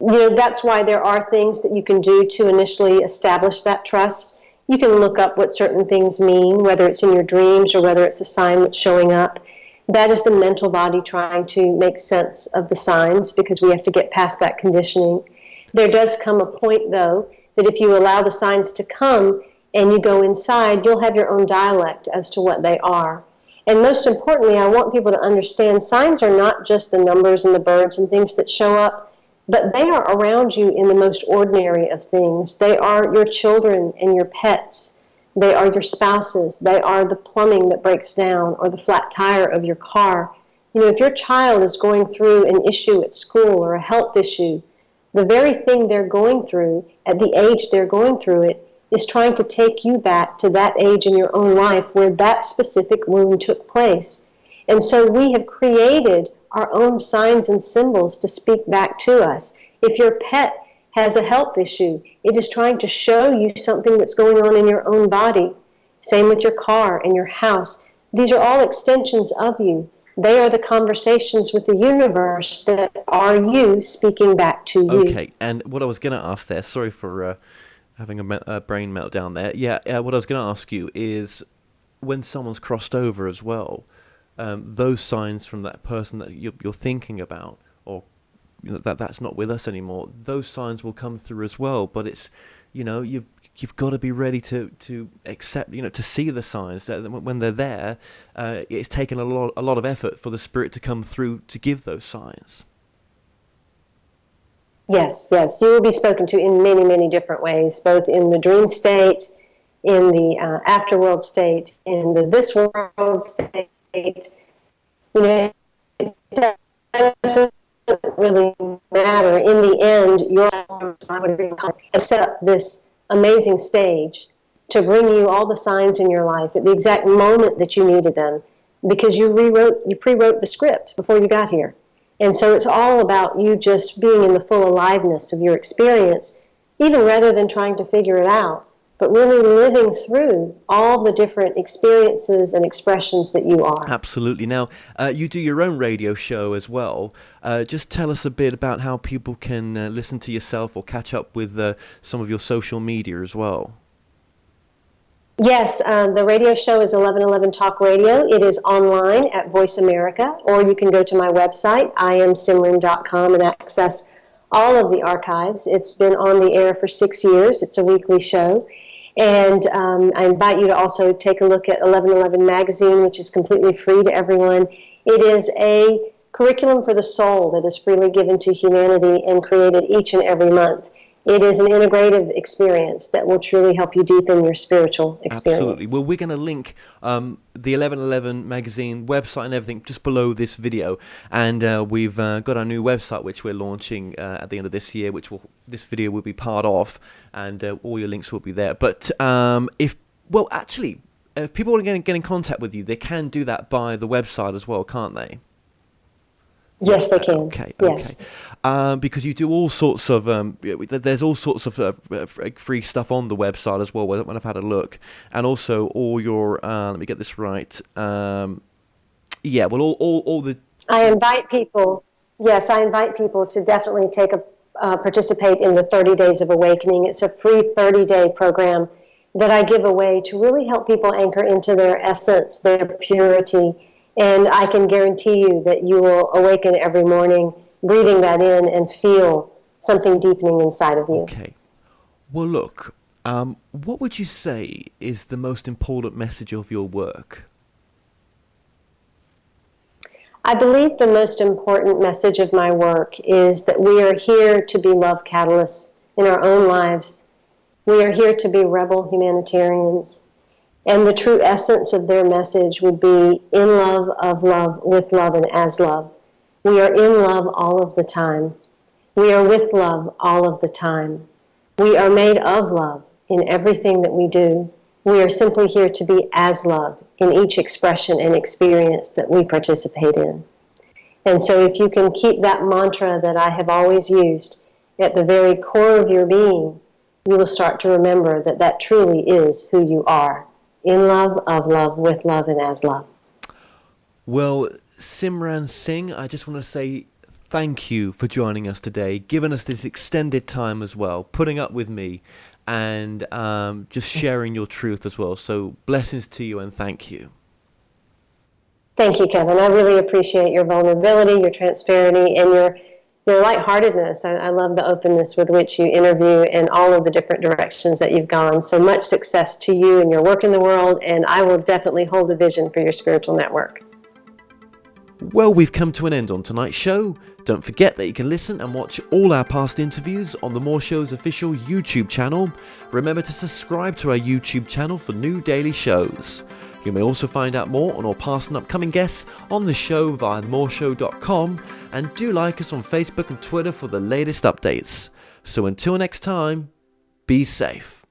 that's why there are things that you can do to initially establish that trust. You can look up what certain things mean, whether it's in your dreams or whether it's a sign that's showing up. That is the mental body trying to make sense of the signs, because we have to get past that conditioning. There does come a point, though, that if you allow the signs to come and you go inside, you'll have your own dialect as to what they are. And most importantly, I want people to understand signs are not just the numbers and the birds and things that show up, but they are around you in the most ordinary of things. They are your children and your pets. They are your spouses. They are the plumbing that breaks down or the flat tire of your car. If your child is going through an issue at school or a health issue, the very thing they're going through at the age they're going through it is trying to take you back to that age in your own life where that specific wound took place. And so we have created our own signs and symbols to speak back to us. If your pet has a health issue, it is trying to show you something that's going on in your own body. Same with your car and your house. These are all extensions of you. They are the conversations with the universe that are you speaking back to you. Okay, and what I was going to ask there, sorry for having a brain meltdown there. What I was going to ask you is, when someone's crossed over as well, those signs from that person that you're thinking about, or that's not with us anymore, those signs will come through as well. But it's, you've got to be ready to accept, to see the signs that when they're there. It's taken a lot of effort for the spirit to come through to give those signs. Yes. You will be spoken to in many, many different ways, both in the dream state, in the afterworld state, in the this world state. It doesn't really matter. In the end, your has set up this amazing stage to bring you all the signs in your life at the exact moment that you needed them, because you pre-wrote the script before you got here. And so it's all about you just being in the full aliveness of your experience, even rather than trying to figure it out, but really living through all the different experiences and expressions that you are. Absolutely. Now, you do your own radio show as well. Just tell us a bit about how people can listen to yourself or catch up with some of your social media as well. Yes, the radio show is 1111 Talk Radio. It is online at Voice America, or you can go to my website, iamsimran.com, and access all of the archives. It's been on the air for 6 years. It's a weekly show. And I invite you to also take a look at 1111 Magazine, which is completely free to everyone. It is a curriculum for the soul that is freely given to humanity and created each and every month. It is an integrative experience that will truly help you deepen your spiritual experience. Absolutely. Well, we're going to link the 1111 magazine website and everything just below this video. And we've got our new website, which we're launching at the end of this year, which this video will be part of. And all your links will be there. But if people want to get in contact with you, they can do that by the website as well, can't they? Yes, they can. Okay. Yes. Because you do all sorts of, there's all sorts of free stuff on the website as well when I've had a look. And also all your, let me get this right. All the... I invite people to definitely participate in the 30 Days of Awakening. It's a free 30-day program that I give away to really help people anchor into their essence, their purity. And I can guarantee you that you will awaken every morning, breathing that in and feel something deepening inside of you. Okay. Well, look, what would you say is the most important message of your work? I believe the most important message of my work is that we are here to be love catalysts in our own lives. We are here to be rebel humanitarians. And the true essence of their message would be in love, of love, with love, and as love. We are in love all of the time. We are with love all of the time. We are made of love in everything that we do. We are simply here to be as love in each expression and experience that we participate in. And so if you can keep that mantra that I have always used at the very core of your being, you will start to remember that that truly is who you are. In love, of love, with love, and as love. Well, Simran Singh, I just want to say thank you for joining us today, giving us this extended time as well, putting up with me, and just sharing your truth as well. So blessings to you and thank you. Thank you, Kevin. I really appreciate your vulnerability, your transparency, and your lightheartedness. I love the openness with which you interview and all of the different directions that you've gone. So much success to you and your work in the world, and I will definitely hold a vision for your spiritual network. Well, we've come to an end on tonight's show. Don't forget that you can listen and watch all our past interviews on the More Show's official YouTube channel. Remember to subscribe to our YouTube channel for new daily shows. You may also find out more on our past and upcoming guests on the show via themoreshow.com, and do like us on Facebook and Twitter for the latest updates. So until next time, be safe.